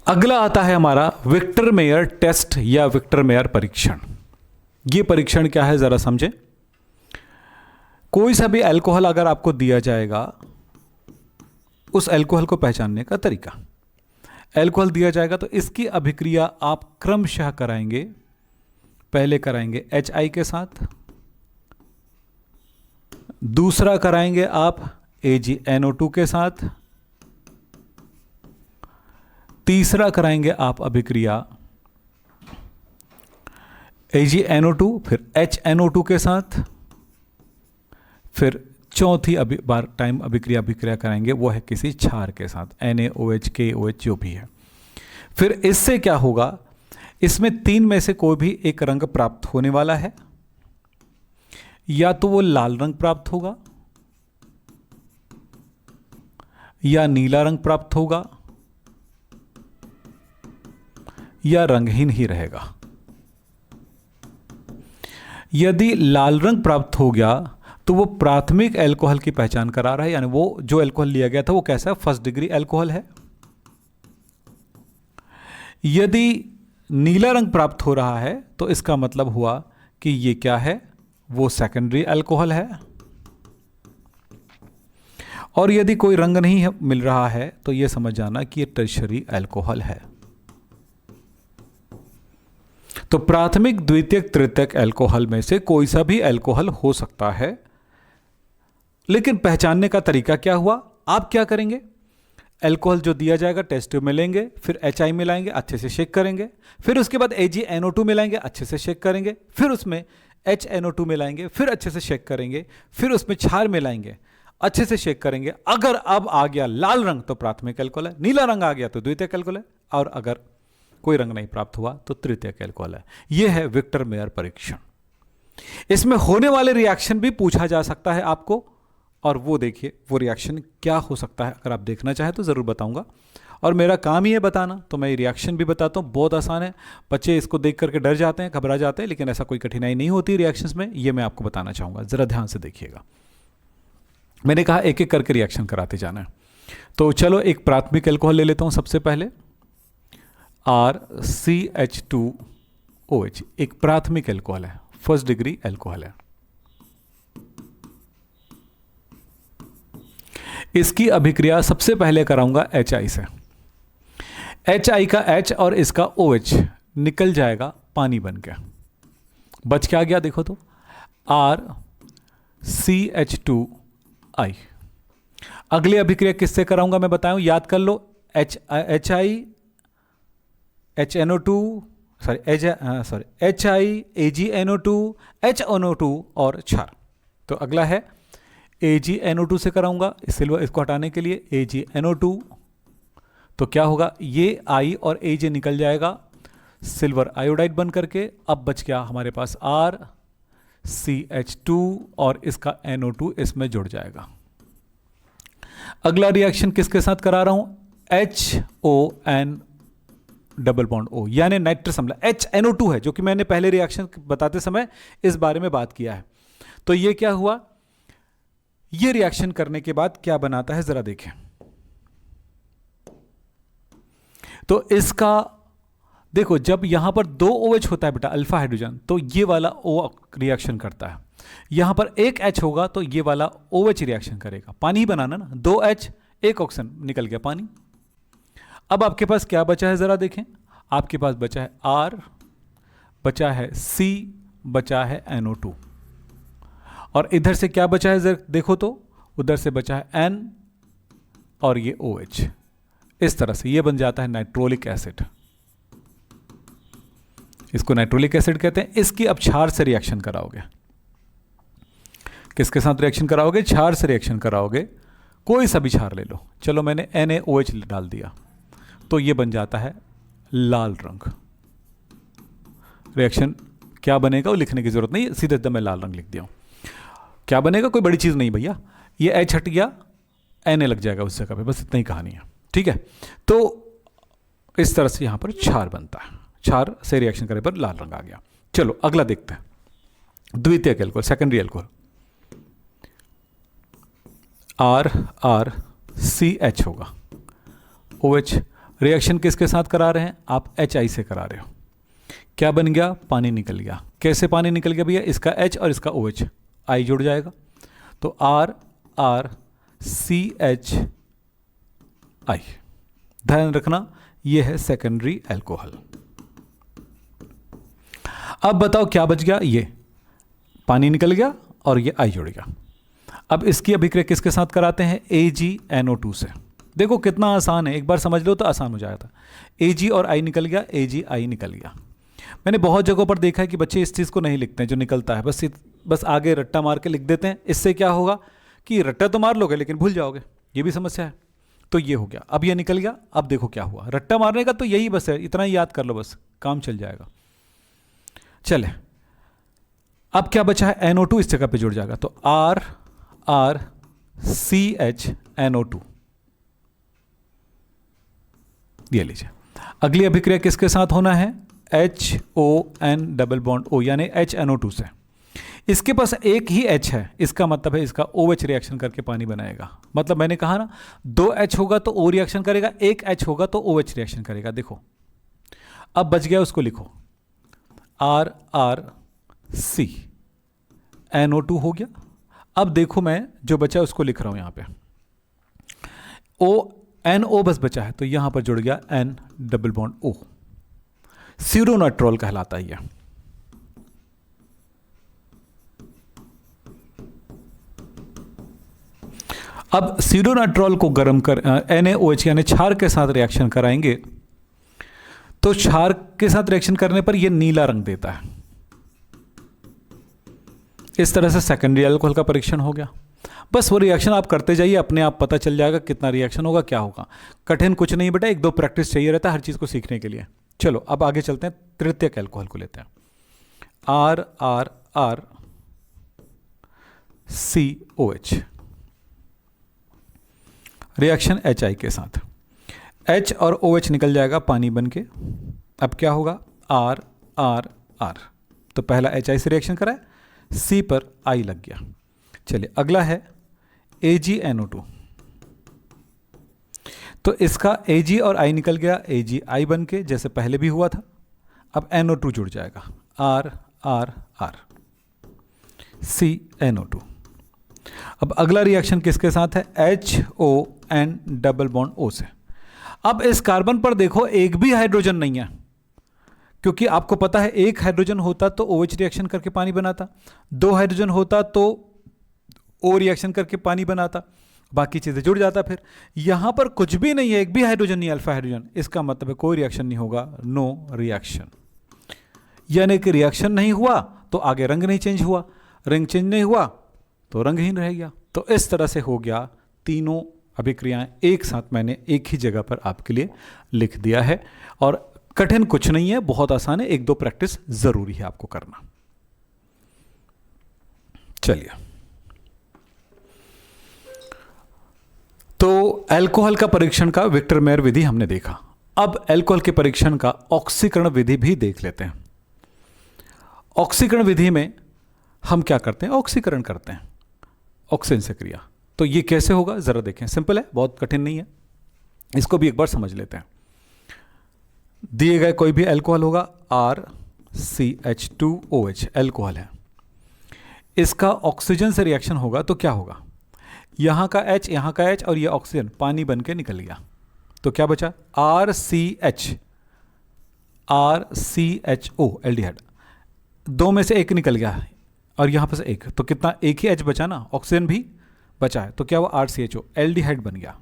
अगला आता है हमारा विक्टर मेयर टेस्ट या विक्टर मेयर परीक्षण। यह परीक्षण क्या है जरा समझें। कोई सा भी अल्कोहल अगर आपको दिया जाएगा, उस अल्कोहल को पहचानने का तरीका, अल्कोहल दिया जाएगा तो इसकी अभिक्रिया आप क्रमशः कराएंगे। पहले कराएंगे HI के साथ, दूसरा कराएंगे आप AgNO2 के साथ, तीसरा कराएंगे आप अभिक्रिया AgNO2 फिर HNO2 के साथ, फिर चौथी अभिक्रिया कराएंगे वो है किसी क्षार के साथ, NaOH KOH जो भी है। फिर इससे क्या होगा, इसमें तीन में से कोई भी एक रंग प्राप्त होने वाला है। या तो वो लाल रंग प्राप्त होगा, या नीला रंग प्राप्त होगा, या रंगहीन ही रहेगा। यदि लाल रंग प्राप्त हो गया तो वो प्राथमिक अल्कोहल की पहचान करा रहा है, यानी वो जो अल्कोहल लिया गया था वो कैसा है, फर्स्ट डिग्री अल्कोहल है। यदि नीला रंग प्राप्त हो रहा है तो इसका मतलब हुआ कि ये क्या है, वो सेकेंडरी अल्कोहल है। और यदि कोई रंग नहीं मिल रहा है तो ये समझ जाना कि ये टर्शरी अल्कोहल है। तो प्राथमिक, द्वितीयक, तृतीयक अल्कोहल में से कोई सा भी अल्कोहल हो सकता है। लेकिन पहचानने का तरीका क्या हुआ, आप क्या करेंगे, अल्कोहल जो दिया जाएगा टेस्ट ट्यूब में लेंगे, फिर HI मिलाएंगे, अच्छे से शेक करेंगे, फिर उसके बाद AgNO2 मिलाएंगे, अच्छे से शेक करेंगे, फिर उसमें HNO2 मिलाएंगे, फिर अच्छे से शेक करेंगे, फिर उसमें क्षार मिलाएंगे, अच्छे से शेक करेंगे। अगर अब आ गया लाल रंग तो प्राथमिक अल्कोहल है, नीला रंग आ गया तो द्वितीयक अल्कोहल है, और अगर कोई रंग नहीं प्राप्त हुआ तो तृतीयक अल्कोहल है। यह है विक्टर मेयर परीक्षण। इसमें होने वाले रिएक्शन भी पूछा जा सकता है आपको, और वो देखिए वो रिएक्शन क्या हो सकता है। अगर आप देखना चाहें तो ज़रूर बताऊंगा, और मेरा काम ही है बताना, तो मैं रिएक्शन भी बताता हूँ। बहुत आसान है, बच्चे इसको देख करके डर जाते हैं, घबरा जाते हैं, लेकिन ऐसा कोई कठिनाई नहीं होती रिएक्शंस में। ये मैं आपको बताना चाहूँगा, ज़रा ध्यान से देखिएगा। मैंने कहा एक एक करके रिएक्शन कराते जाना है। तो चलो एक प्राथमिक अल्कोहल ले लेता हूँ सबसे पहले, RCH2OH एक प्राथमिक अल्कोहल है, फर्स्ट डिग्री अल्कोहल है। इसकी अभिक्रिया सबसे पहले कराऊंगा HI से। HI का H और इसका OH निकल जाएगा पानी बन के, बच क्या गया देखो तो, RCH2I। अगली अभिक्रिया किससे कराऊंगा मैं बताऊं, याद कर लो, HI HNO2 HiAgNO2 HNO2 और क्षार। तो अगला है AgNO2 से कराऊंगा सिल्वर, इसको हटाने के लिए AgNO2, तो क्या होगा, ये I और Ag निकल जाएगा सिल्वर आयोडाइड बन करके। अब बच गया हमारे पास RCH2 और इसका NO2 इसमें जुड़ जाएगा। अगला रिएक्शन किसके साथ करा रहा हूं, HON डबल बॉन्ड O यानी नाइट्रस अम्ल HNO2 है, जो कि मैंने पहले रिएक्शन बताते समय इस बारे में बात किया है। तो ये क्या हुआ, ये रिएक्शन करने के बाद क्या बनाता है जरा देखें। तो इसका देखो, जब यहां पर 2 OH होता है बेटा अल्फा हाइड्रोजन, तो ये वाला O रिएक्शन करता है। यहां पर एक H होगा तो ये वाला OH रिएक्शन करेगा। पानी ही बनाना ना, 2 H 1 ऑक्सीजन, निकल गया पानी। अब आपके पास क्या बचा है जरा देखें, आपके पास बचा है R, बचा है C, बचा है NO2, और इधर से क्या बचा है जरा देखो तो, उधर से बचा है N और ये OH। इस तरह से ये बन जाता है नाइट्रोलिक एसिड, इसको नाइट्रोलिक एसिड कहते हैं। इसकी अब क्षार से रिएक्शन कराओगे, किसके साथ रिएक्शन कराओगे, क्षार से रिएक्शन कराओगे। कोई सा भी क्षार ले लो, चलो मैंने NaOH डाल दिया, तो ये बन जाता है लाल रंग। रिएक्शन क्या बनेगा वो लिखने की जरूरत नहीं, सीधे एकदम मैं लाल रंग लिख दिया हूं। क्या बनेगा, कोई बड़ी चीज नहीं भैया, ये H हट गया, Na लग जाएगा उस जगह पे, बस इतना ही कहानी है, ठीक है। तो इस तरह से यहां पर क्षार बनता है, क्षार से रिएक्शन करने पर लाल रंग आ गया। चलो अगला देखते हैं, द्वितीयक एल्कोहल, सेकेंडरी एल्कोहल, RRCH होगा, OH। रिएक्शन किसके साथ करा रहे हैं आप, HI से करा रहे हो। क्या बन गया, पानी निकल गया। कैसे पानी निकल गया भैया, इसका H और इसका OH, I जुड़ जाएगा, तो RRCHI। ध्यान रखना ये है सेकेंडरी एल्कोहल। अब बताओ क्या बच गया, ये पानी निकल गया और ये I जुड़ गया। अब इसकी अभिक्रिया किसके साथ कराते हैं, AgNO2 से। देखो कितना आसान है, एक बार समझ लो तो आसान हो जाता। Ag और I निकल गया, AgI निकल गया। मैंने बहुत जगहों पर देखा है कि बच्चे इस चीज़ को नहीं लिखते हैं जो निकलता है, बस आगे रट्टा मार के लिख देते हैं। इससे क्या होगा कि रट्टा तो मार लोगे लेकिन भूल जाओगे, ये भी समस्या है। तो ये हो गया, अब ये निकल गया। अब देखो क्या हुआ, रट्टा मारने का तो यही बस है, इतना ही याद कर लो बस, काम चल जाएगा। चले अब क्या बचा है, NO2 इस जगह पे जुड़ जाएगा, तो RRCHNO2 ये लीजिए। अगली अभिक्रिया किसके साथ होना है, HON डबल बॉन्ड O यानी HNO2 से। इसके पास एक ही H है, इसका मतलब है इसका OH रिएक्शन करके पानी बनाएगा। मतलब मैंने कहा ना, 2 H होगा तो O रिएक्शन करेगा, एक H होगा तो OH रिएक्शन करेगा। देखो अब बच गया, उसको लिखो, RRCNO2 हो गया। अब देखो मैं जो बचा उसको लिख रहा हूं यहां पे, NO बस बचा है, तो यहां पर जुड़ गया N डबल बॉन्ड O, स्यूडोनाइट्रोल कहलाता है यह। अब स्यूडोनाइट्रोल को गर्म कर NaOH यानी क्षार के साथ रिएक्शन कराएंगे, तो क्षार के साथ रिएक्शन करने पर यह नीला रंग देता है। इस तरह से सेकेंडरी अल्कोहल का परीक्षण हो गया। बस वो रिएक्शन आप करते जाइए, अपने आप पता चल जाएगा कितना रिएक्शन होगा, क्या होगा। कठिन कुछ नहीं बेटा, 1-2 प्रैक्टिस चाहिए रहता है हर चीज़ को सीखने के लिए। चलो अब आगे चलते हैं, तृतीयक अल्कोहल को लेते हैं, RRRCOH। रिएक्शन HI के साथ, H और OH निकल जाएगा पानी बन के। अब क्या होगा, RRR, तो पहला HI से रिएक्शन करा है, C पर I लग गया। चलिए अगला है AgNO2, तो इसका Ag और I निकल गया, AgI बन के, जैसे पहले भी हुआ था। अब NO2 जुड़ जाएगा, RRRCNO2। अब अगला रिएक्शन किसके साथ है, HON डबल बॉन्ड O से। अब इस कार्बन पर देखो एक भी हाइड्रोजन नहीं है, क्योंकि आपको पता है एक हाइड्रोजन होता तो OH रिएक्शन करके पानी बनाता, 2 हाइड्रोजन होता तो O रिएक्शन करके पानी बनाता। बाकी चीज़ें जुड़ जाता फिर। यहाँ पर कुछ भी नहीं है, एक भी हाइड्रोजन नहीं, अल्फा हाइड्रोजन, इसका मतलब है कोई रिएक्शन नहीं होगा, नो रिएक्शन। यानी कि रिएक्शन नहीं हुआ तो आगे रंग नहीं चेंज हुआ, रंग चेंज नहीं हुआ तो रंगहीन रह गया। तो इस तरह से हो गया तीनों अभिक्रियाएं एक साथ मैंने एक ही जगह पर आपके लिए लिख दिया है। और कठिन कुछ नहीं है, बहुत आसान है, एक दो प्रैक्टिस जरूरी है आपको करना। चलिए, तो अल्कोहल का परीक्षण का विक्टर मेयर विधि हमने देखा। अब अल्कोहल के परीक्षण का ऑक्सीकरण विधि भी देख लेते हैं। ऑक्सीकरण विधि में हम क्या करते हैं, ऑक्सीकरण करते हैं ऑक्सीजन से क्रिया। तो ये कैसे होगा जरा देखें, सिंपल है, बहुत कठिन नहीं है, इसको भी एक बार समझ लेते हैं। दिए गए कोई भी अल्कोहल होगा, RCH2OH अल्कोहल है, इसका ऑक्सीजन से रिएक्शन होगा तो क्या होगा, यहां का H यहां का H और ये ऑक्सीजन पानी बन के निकल गया, तो क्या बचा RCHO एल्डिहाइड, दो में से एक निकल गया और यहां पर से एक, तो कितना, एक ही H बचा ना, ऑक्सीजन भी बचा है, तो क्या हुआ RCHO एल्डिहाइड बन गया।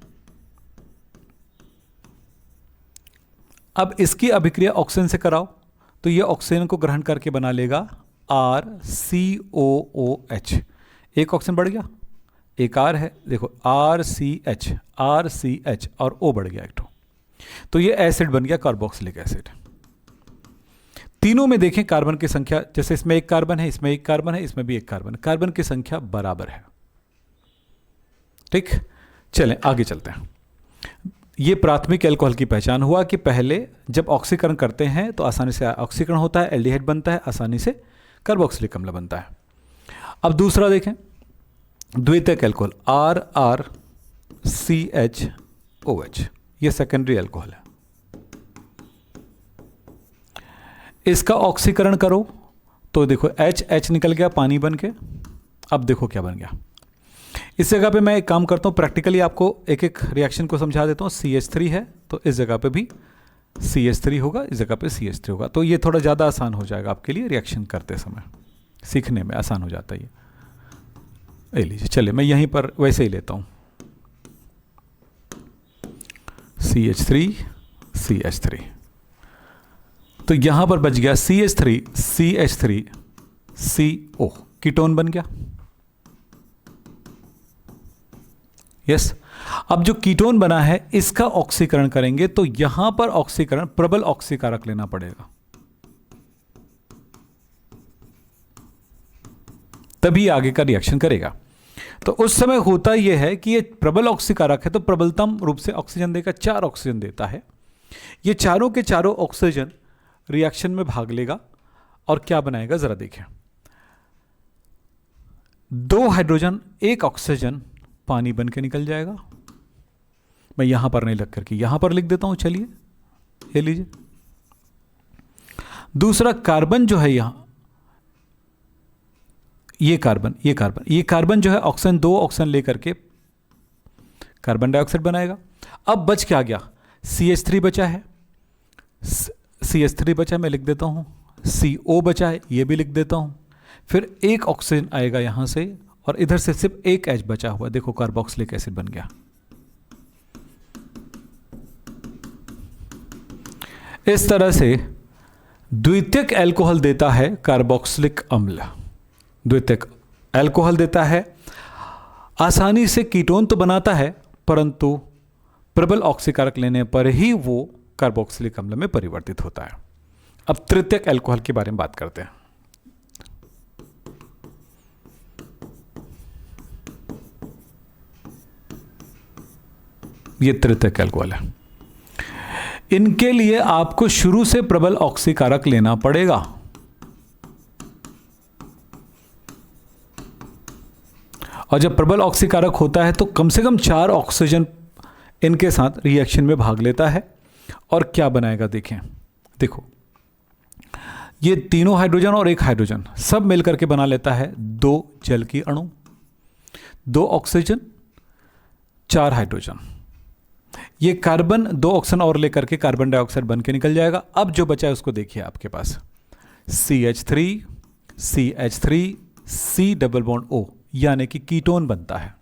अब इसकी अभिक्रिया ऑक्सीजन से कराओ तो ये ऑक्सीजन को ग्रहण करके बना लेगा RCOOH, एक ऑक्सीजन बढ़ गया, एक R है, देखो RCH और O बढ़ गया एक ठो, तो ये एसिड बन गया कार्बोक्सिलिक एसिड। तीनों में देखें कार्बन की संख्या, जैसे इसमें एक कार्बन है, इसमें एक कार्बन है, इसमें भी एक कार्बन, कार्बन की संख्या बराबर है। ठीक, चलें आगे चलते हैं। ये प्राथमिक अल्कोहल की पहचान हुआ कि पहले जब ऑक्सीकरण करते हैं तो आसानी से ऑक्सीकरण होता है, एल्डिहाइड बनता है, आसानी से कार्बोक्सिलिक अम्ल बनता है। अब दूसरा देखें, द्वितीयक अल्कोहल RRCHOH, ये सेकेंडरी अल्कोहल है, इसका ऑक्सीकरण करो तो देखो H निकल गया पानी बन के। अब देखो क्या बन गया, इस जगह पे मैं एक काम करता हूँ, प्रैक्टिकली आपको एक एक रिएक्शन को समझा देता हूँ। CH3 है तो इस जगह पे भी CH3 होगा, इस जगह पे CH3 होगा, तो ये थोड़ा ज़्यादा आसान हो जाएगा आपके लिए, रिएक्शन करते समय सीखने में आसान हो जाता है ये। लीजिए, चलिए मैं यहीं पर वैसे ही लेता हूँ, CH3 तो यहां पर बच गया CH3CO, कीटोन बन गया। यस, अब जो कीटोन बना है इसका ऑक्सीकरण करेंगे तो यहां पर ऑक्सीकरण प्रबल ऑक्सीकारक लेना पड़ेगा, तभी आगे का रिएक्शन करेगा। तो उस समय होता यह है कि ये प्रबल ऑक्सीकारक है तो प्रबलतम रूप से ऑक्सीजन देगा, 4 ऑक्सीजन देता है। ये चारों के चारों ऑक्सीजन रिएक्शन में भाग लेगा और क्या बनाएगा जरा देखें, 2 हाइड्रोजन 1 ऑक्सीजन पानी बन के निकल जाएगा। मैं यहां पर नहीं लग करके यहां पर लिख देता हूं, चलिए ये लीजिए। दूसरा कार्बन जो है यहां, ये कार्बन जो है ऑक्सीजन 2 ऑक्सीजन लेकर के कार्बन डाइऑक्साइड बनाएगा। अब बच क्या गया, CH3 बचा है, CH3 बचा है, मैं लिख देता हूं, CO बचा है, ये भी लिख देता हूं, फिर 1 ऑक्सीजन आएगा यहां से और इधर से सिर्फ 1 H बचा हुआ, देखो कार्बोक्सिलिक एसिड बन गया। इस तरह से द्वितीयक अल्कोहल देता है कार्बोक्सिलिक अम्ल, द्वितीयक अल्कोहल देता है, आसानी से कीटोन तो बनाता है परंतु प्रबल ऑक्सीकारक लेने पर ही वो कार्बोक्सिलिक अम्ल में परिवर्तित होता है। अब तृतीयक अल्कोहल के बारे में बात करते हैं। ये तृतीयक अल्कोहल है, इनके लिए आपको शुरू से प्रबल ऑक्सीकारक लेना पड़ेगा। और जब प्रबल ऑक्सीकारक होता है तो कम से कम 4 ऑक्सीजन इनके साथ रिएक्शन में भाग लेता है और क्या बनाएगा देखें, देखो ये तीनों हाइड्रोजन और 1 हाइड्रोजन सब मिलकर के बना लेता है 2 जल की अणु, 2 ऑक्सीजन 4 हाइड्रोजन, ये कार्बन 2 ऑक्सीजन और लेकर के कार्बन डाइऑक्साइड बन के निकल जाएगा। अब जो बचा है उसको देखिए आपके पास CH3 C double bond O, यानी कि कीटोन बनता है।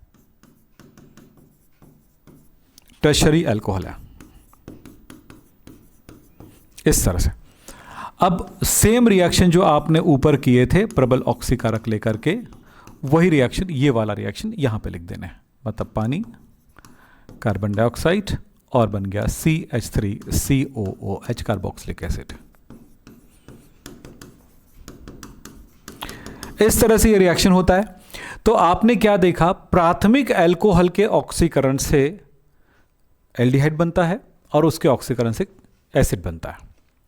टर्शरी अल्कोहल है, इस तरह से। अब सेम रिएक्शन जो आपने ऊपर किए थे प्रबल ऑक्सीकारक लेकर के, वही रिएक्शन, ये वाला रिएक्शन यहां पे लिख देना है। मतलब पानी, कार्बन डाइऑक्साइड और बन गया CH3COOH, कार्बोक्सिलिक एसिड। इस तरह से ये रिएक्शन होता है। तो आपने क्या देखा, प्राथमिक अल्कोहल के ऑक्सीकरण से एल्डिहाइड बनता है और उसके ऑक्सीकरण से एसिड बनता है।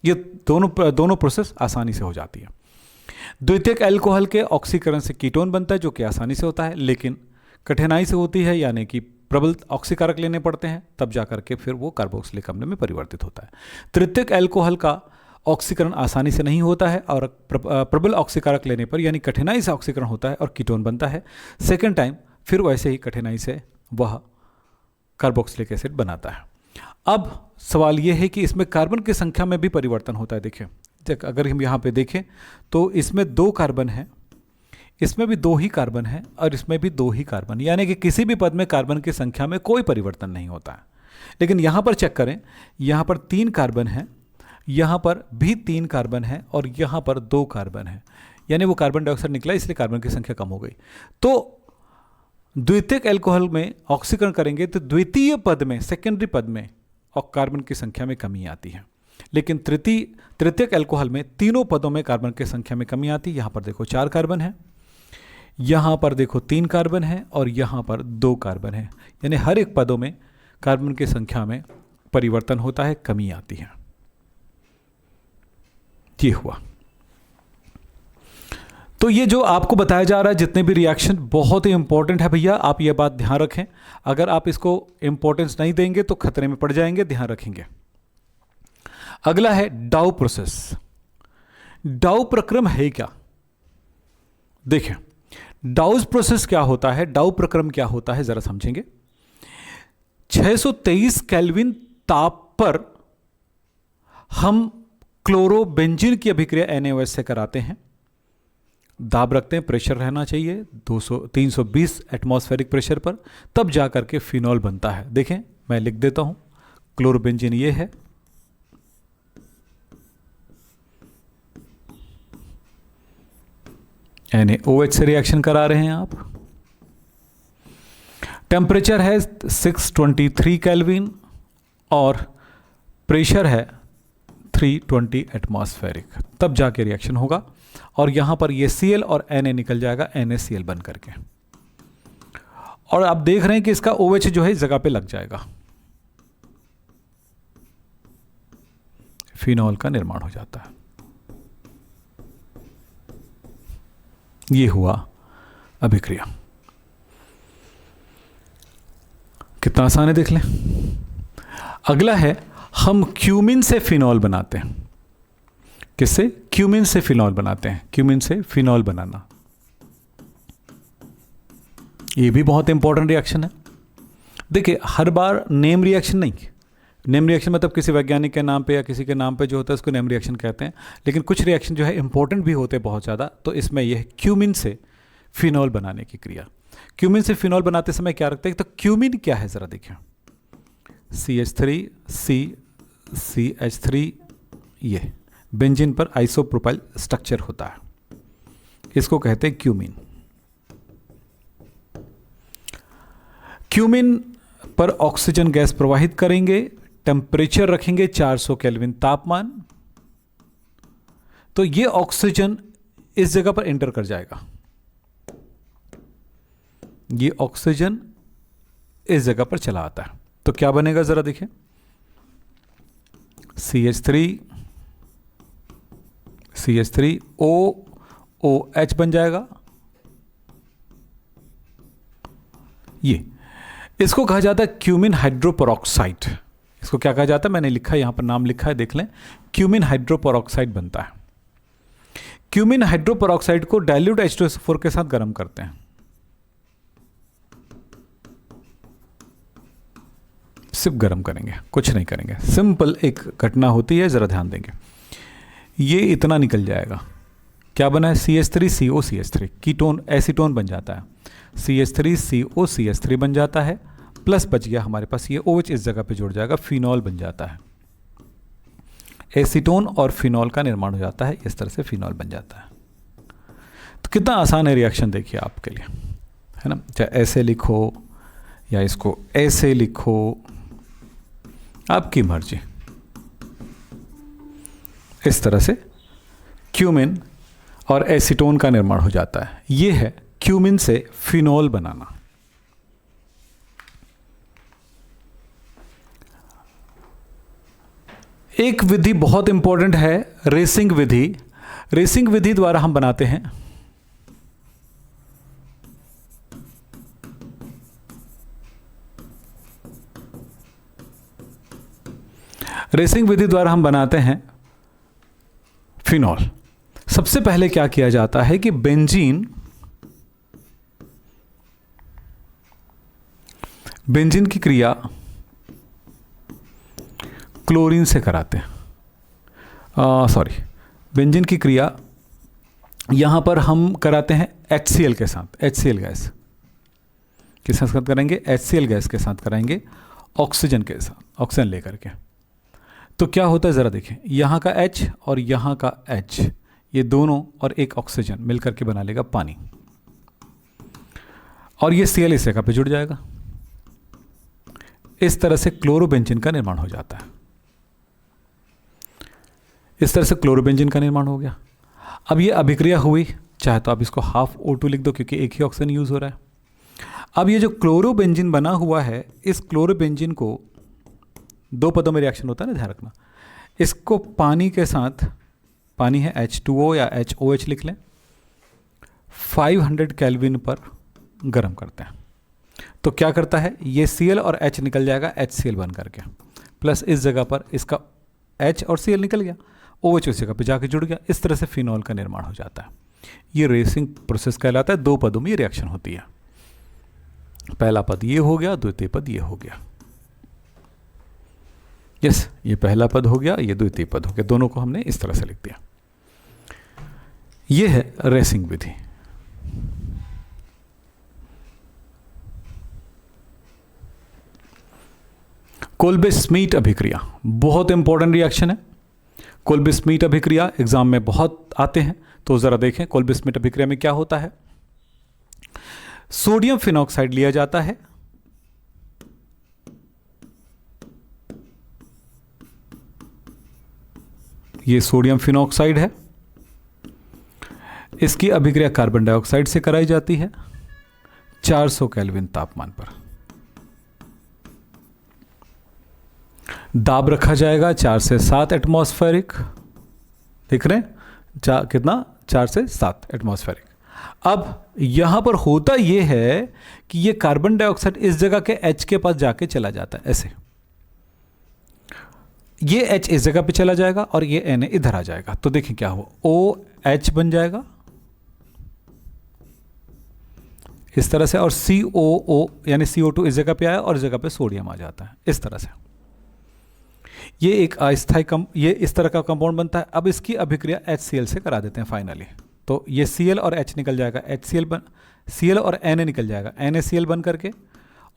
ये दोनों प्रोसेस आसानी से हो जाती है। द्वितीयक अल्कोहल के ऑक्सीकरण से कीटोन बनता है, जो कि आसानी से होता है, लेकिन कठिनाई से होती है, यानी कि प्रबल ऑक्सीकारक लेने पड़ते हैं, तब जाकर के फिर वो कार्बोक्सिलिक अम्ल में परिवर्तित होता है। तृतीयक अल्कोहल का ऑक्सीकरण आसानी से नहीं होता है और प्रबल ऑक्सीकारक लेने पर, यानी कठिनाई से ऑक्सीकरण होता है और कीटोन बनता है। सेकेंड टाइम फिर वैसे ही कठिनाई से वह कार्बोक्सिलिक एसिड बनाता है। अब सवाल यह है कि इसमें कार्बन की संख्या में भी परिवर्तन होता है। देखिए, अगर हम यहाँ पे देखें तो इसमें 2 कार्बन है, इसमें भी 2 ही कार्बन है और इसमें भी 2 ही कार्बन, यानी कि किसी भी पद में कार्बन की संख्या में कोई परिवर्तन नहीं होता है। लेकिन यहाँ पर चेक करें, यहाँ पर 3 कार्बन है, यहाँ पर भी 3 कार्बन है और यहाँ पर 2 कार्बन है, यानी वो कार्बन डाइऑक्साइड निकला, इसलिए कार्बन की संख्या कम हो गई। तो द्वितीयक अल्कोहल में ऑक्सीकरण करेंगे तो द्वितीय पद में, सेकेंडरी पद में और कार्बन की संख्या में कमी आती है। लेकिन तृतीयक अल्कोहल में तीनों पदों में कार्बन की संख्या में कमी आती है। यहाँ पर देखो 4 कार्बन है, यहाँ पर देखो 3 कार्बन है और यहाँ पर 2 कार्बन है, यानी हर एक पदों में कार्बन की संख्या में परिवर्तन होता है, कमी आती है। ये हुआ। तो ये जो आपको बताया जा रहा है, जितने भी रिएक्शन, बहुत ही इंपॉर्टेंट है भैया, आप ये बात ध्यान रखें। अगर आप इसको इंपॉर्टेंस नहीं देंगे तो खतरे में पड़ जाएंगे, ध्यान रखेंगे। अगला है डाउ प्रोसेस। डाउ प्रक्रम है क्या? देखें, डाउज प्रोसेस क्या होता है, डाउ प्रक्रम क्या होता है, जरा समझेंगे। 623 केल्विन ताप पर हम क्लोरोबेंजीन की अभिक्रिया NaOH से कराते हैं। दाब रखते हैं, प्रेशर रहना चाहिए 320 एटमॉस्फेरिक प्रेशर पर, तब जाकर के फिनॉल बनता है। देखें, मैं लिख देता हूं, क्लोरोबेंजीन ये है, NaOH से रिएक्शन करा रहे हैं आप। टेम्परेचर है 623 केल्विन और प्रेशर है 320 एटमॉस्फेरिक, तब जाके रिएक्शन होगा और यहां पर ये Cl और Na निकल जाएगा NaCl बन करके। और आप देख रहे हैं कि इसका OH जो है इस जगह पे लग जाएगा, फिनॉल का निर्माण हो जाता है। ये हुआ अभिक्रिया। कितना आसान है, देख लें। अगला है, हम क्यूमिन से फिनॉल बनाते हैं। किससे? क्यूमिन से फिनॉल बनाते हैं। क्यूमिन से फिनॉल बनाना, ये भी बहुत इंपॉर्टेंट रिएक्शन है। देखिए, हर बार नेम रिएक्शन नहीं, नेम रिएक्शन मतलब किसी वैज्ञानिक के नाम पे या किसी के नाम पे जो होता है उसको नेम रिएक्शन कहते हैं, लेकिन कुछ रिएक्शन जो है इंपॉर्टेंट भी होते हैं बहुत ज़्यादा। तो इसमें यह क्यूमिन से फिनॉल बनाने की क्रिया। क्यूमिन से फिनॉल बनाते समय क्या रखते हैं, तो क्यूमिन क्या है ज़रा देखिए, CH3 CH3, ये बेंजीन पर आइसोप्रोपाइल स्ट्रक्चर होता है, इसको कहते हैं क्यूमिन। क्यूमिन पर ऑक्सीजन गैस प्रवाहित करेंगे, टेम्परेचर रखेंगे 400 केल्विन तापमान, तो ये ऑक्सीजन इस जगह पर एंटर कर जाएगा, ये ऑक्सीजन इस जगह पर चला आता है। तो क्या बनेगा जरा देखिए, CH3 OOH बन जाएगा। ये इसको कहा जाता है क्यूमिन हाइड्रोपेरोक्साइड। इसको क्या कहा जाता है, मैंने लिखा है यहां पर, नाम लिखा है, देख लें। क्यूमिन हाइड्रोपेरोक्साइड बनता है। क्यूमिन हाइड्रोपेरोक्साइड को डाइल्यूट H2SO4 के साथ गर्म करते हैं, सिर्फ गर्म करेंगे, कुछ नहीं करेंगे। सिंपल एक घटना होती है, जरा ध्यान देंगे। ये इतना निकल जाएगा, क्या बना है, CH3COCH3, कीटोन एसीटोन बन जाता है, CH3COCH3 बन जाता है प्लस बच गया हमारे पास, ये OH इस जगह पे जुड़ जाएगा, फिनॉल बन जाता है। एसीटोन और फिनॉल का निर्माण हो जाता है, इस तरह से फिनॉल बन जाता है। तो कितना आसान है रिएक्शन, देखिए आपके लिए, है ना। चाहे ऐसे लिखो या इसको ऐसे लिखो, आपकी मर्जी। इस तरह से क्यूमिन और एसीटोन का निर्माण हो जाता है। यह है क्यूमिन से फिनॉल बनाना। एक विधि बहुत इंपॉर्टेंट है, रेसिंग विधि। रेसिंग विधि द्वारा हम बनाते हैं रेसिंग विधि द्वारा हम बनाते हैं फिनॉल। सबसे पहले क्या किया जाता है कि बेंजीन की क्रिया क्लोरीन से कराते हैं। बेंजीन की क्रिया यहां पर हम कराते हैं HCl के साथ। HCl गैस किसके साथ करेंगे? HCl गैस के साथ कराएंगे, ऑक्सीजन के साथ, ऑक्सीजन लेकर के। तो क्या होता है ज़रा देखें, यहाँ का H और यहाँ का H, ये दोनों और एक ऑक्सीजन मिलकर के बना लेगा पानी, और ये Cl इस जगह पे जुड़ जाएगा। इस तरह से क्लोरोबेंजीन का निर्माण हो जाता है। इस तरह से क्लोरोबेंजीन का निर्माण हो गया। अब ये अभिक्रिया हुई, चाहे तो आप इसको हाफ O2 लिख दो क्योंकि एक ही ऑक्सीजन यूज हो रहा है। अब ये जो क्लोरोबेंजीन बना हुआ है, इस क्लोरोबेंजीन को दो पदों में रिएक्शन होता है ना, ध्यान रखना। इसको पानी के साथ, पानी है H2O या HOH लिख लें, 500 केल्विन पर गर्म करते हैं। तो क्या करता है, ये Cl और H निकल जाएगा HCl बन करके, प्लस इस जगह पर इसका H और Cl निकल गया, OH उस जगह पे जाके जुड़ गया। इस तरह से फिनॉल का निर्माण हो जाता है। ये रेसिंग प्रोसेस कहलाता है। दो पदों में ये रिएक्शन होती है। पहला पद ये हो गया, द्वितीय पद ये हो गया। यस, ये पहला पद हो गया, ये द्वितीय पद हो गया। दोनों को हमने इस तरह से लिख दिया। ये है रेसिंग विधि। कोल्बे स्मीट अभिक्रिया बहुत इंपॉर्टेंट रिएक्शन है। कोल्बे स्मीट अभिक्रिया एग्जाम में बहुत आते हैं, तो जरा देखें कोल्बे स्मीट अभिक्रिया में क्या होता है। सोडियम फिनॉक्साइड लिया जाता है, ये सोडियम फिनॉक्साइड है, इसकी अभिक्रिया कार्बन डाइऑक्साइड से कराई जाती है 400 केल्विन तापमान पर। दाब रखा जाएगा 4 से 7 एटमॉस्फेरिक, देख रहे हैं कितना, 4 से 7 एटमॉस्फेरिक। अब यहां पर होता यह है कि यह कार्बन डाइऑक्साइड इस जगह के H के पास जाके चला जाता है, ऐसे ये H इस जगह पे चला जाएगा और ये Na इधर आ जाएगा। तो देखें क्या हुआ, OH बन जाएगा इस तरह से, और COO यानी CO2 इस जगह पे आया और इस जगह पे सोडियम आ जाता है इस तरह से। ये एक अस्थायी ये इस तरह का कंपाउंड बनता है। अब इसकी अभिक्रिया HCl से करा देते हैं फाइनली। तो ये Cl और H निकल जाएगा, Cl और Na निकल जाएगा, NaCl बन करके,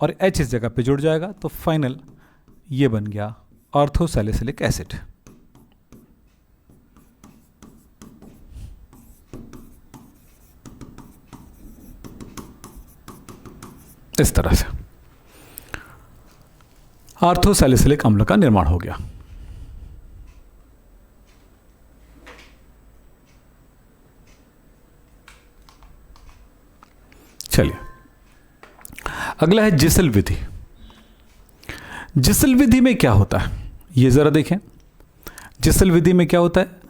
और H इस जगह पे जुड़ जाएगा। तो फाइनल ये बन गया ऑर्थोसैलिसिलिक एसिड। इस तरह से ऑर्थोसैलिसिलिक अम्ल का निर्माण हो गया। चलिए अगला है जिसल विधि। जिसल विधि में क्या होता है ये जरा देखें। जिसल विधि में क्या होता है,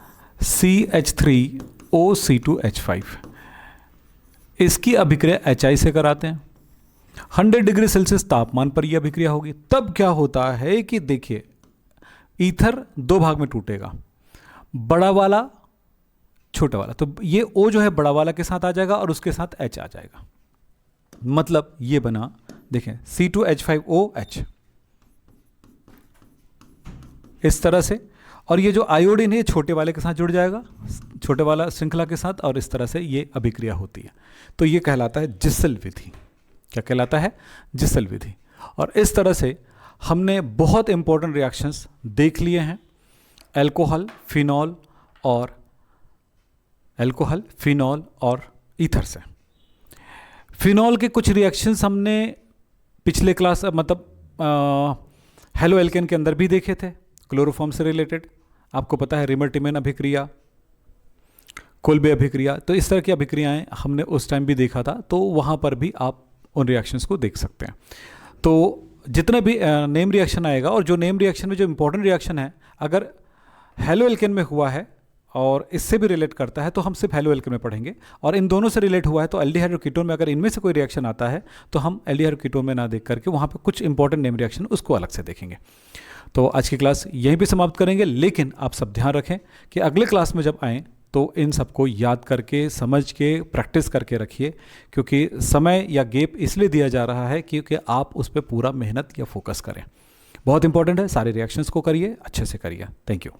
CH3OC2H5, इसकी अभिक्रिया HI से कराते हैं। 100 डिग्री सेल्सियस तापमान पर यह अभिक्रिया होगी। तब क्या होता है कि देखिए ईथर दो भाग में टूटेगा, बड़ा वाला छोटा वाला। तो ये O जो है बड़ा वाला के साथ आ जाएगा और उसके साथ H आ जाएगा। मतलब ये बना, देखें C2H5OH इस तरह से, और ये जो आयोडीन है छोटे वाले के साथ जुड़ जाएगा, छोटे वाला श्रृंखला के साथ, और इस तरह से ये अभिक्रिया होती है। तो ये कहलाता है जिसल विधि। क्या कहलाता है, जिसल विधि। और इस तरह से हमने बहुत इंपॉर्टेंट रिएक्शंस देख लिए हैं अल्कोहल, फिनॉल और ईथर से। फिनॉल के कुछ रिएक्शंस हमने पिछले क्लास हेलो एल्केन के अंदर भी देखे थे, क्लोरोफॉर्म से रिलेटेड। आपको पता है रिमर-टिमेन अभिक्रिया, कोल्बे अभिक्रिया, तो इस तरह की अभिक्रियाएं हमने उस टाइम भी देखा था, तो वहाँ पर भी आप उन रिएक्शंस को देख सकते हैं। तो जितना भी नेम रिएक्शन आएगा, और जो नेम रिएक्शन में जो इंपॉर्टेंट रिएक्शन है, अगर हेलो एल्केन में हुआ है और इससे भी रिलेट करता है तो हम सिर्फ हेलो एल्केन में पढ़ेंगे, और इन दोनों से रिलेट हुआ है तो एल्डिहाइड और कीटोन में अगर इनमें से कोई रिएक्शन आता है तो हम एल्डिहाइड और कीटोन में ना देख करके वहाँ पे कुछ इंपॉर्टेंट नेम रिएक्शन उसको अलग से देखेंगे। तो आज की क्लास यहीं पे समाप्त करेंगे, लेकिन आप सब ध्यान रखें कि अगले क्लास में जब आएँ तो इन सबको याद करके, समझ के, प्रैक्टिस करके रखिए, क्योंकि समय या गैप इसलिए दिया जा रहा है क्योंकि आप उस पर पूरा मेहनत या फोकस करें। बहुत इंपॉर्टेंट है, सारे रिएक्शंस को करिए, अच्छे से करिए। Thank you.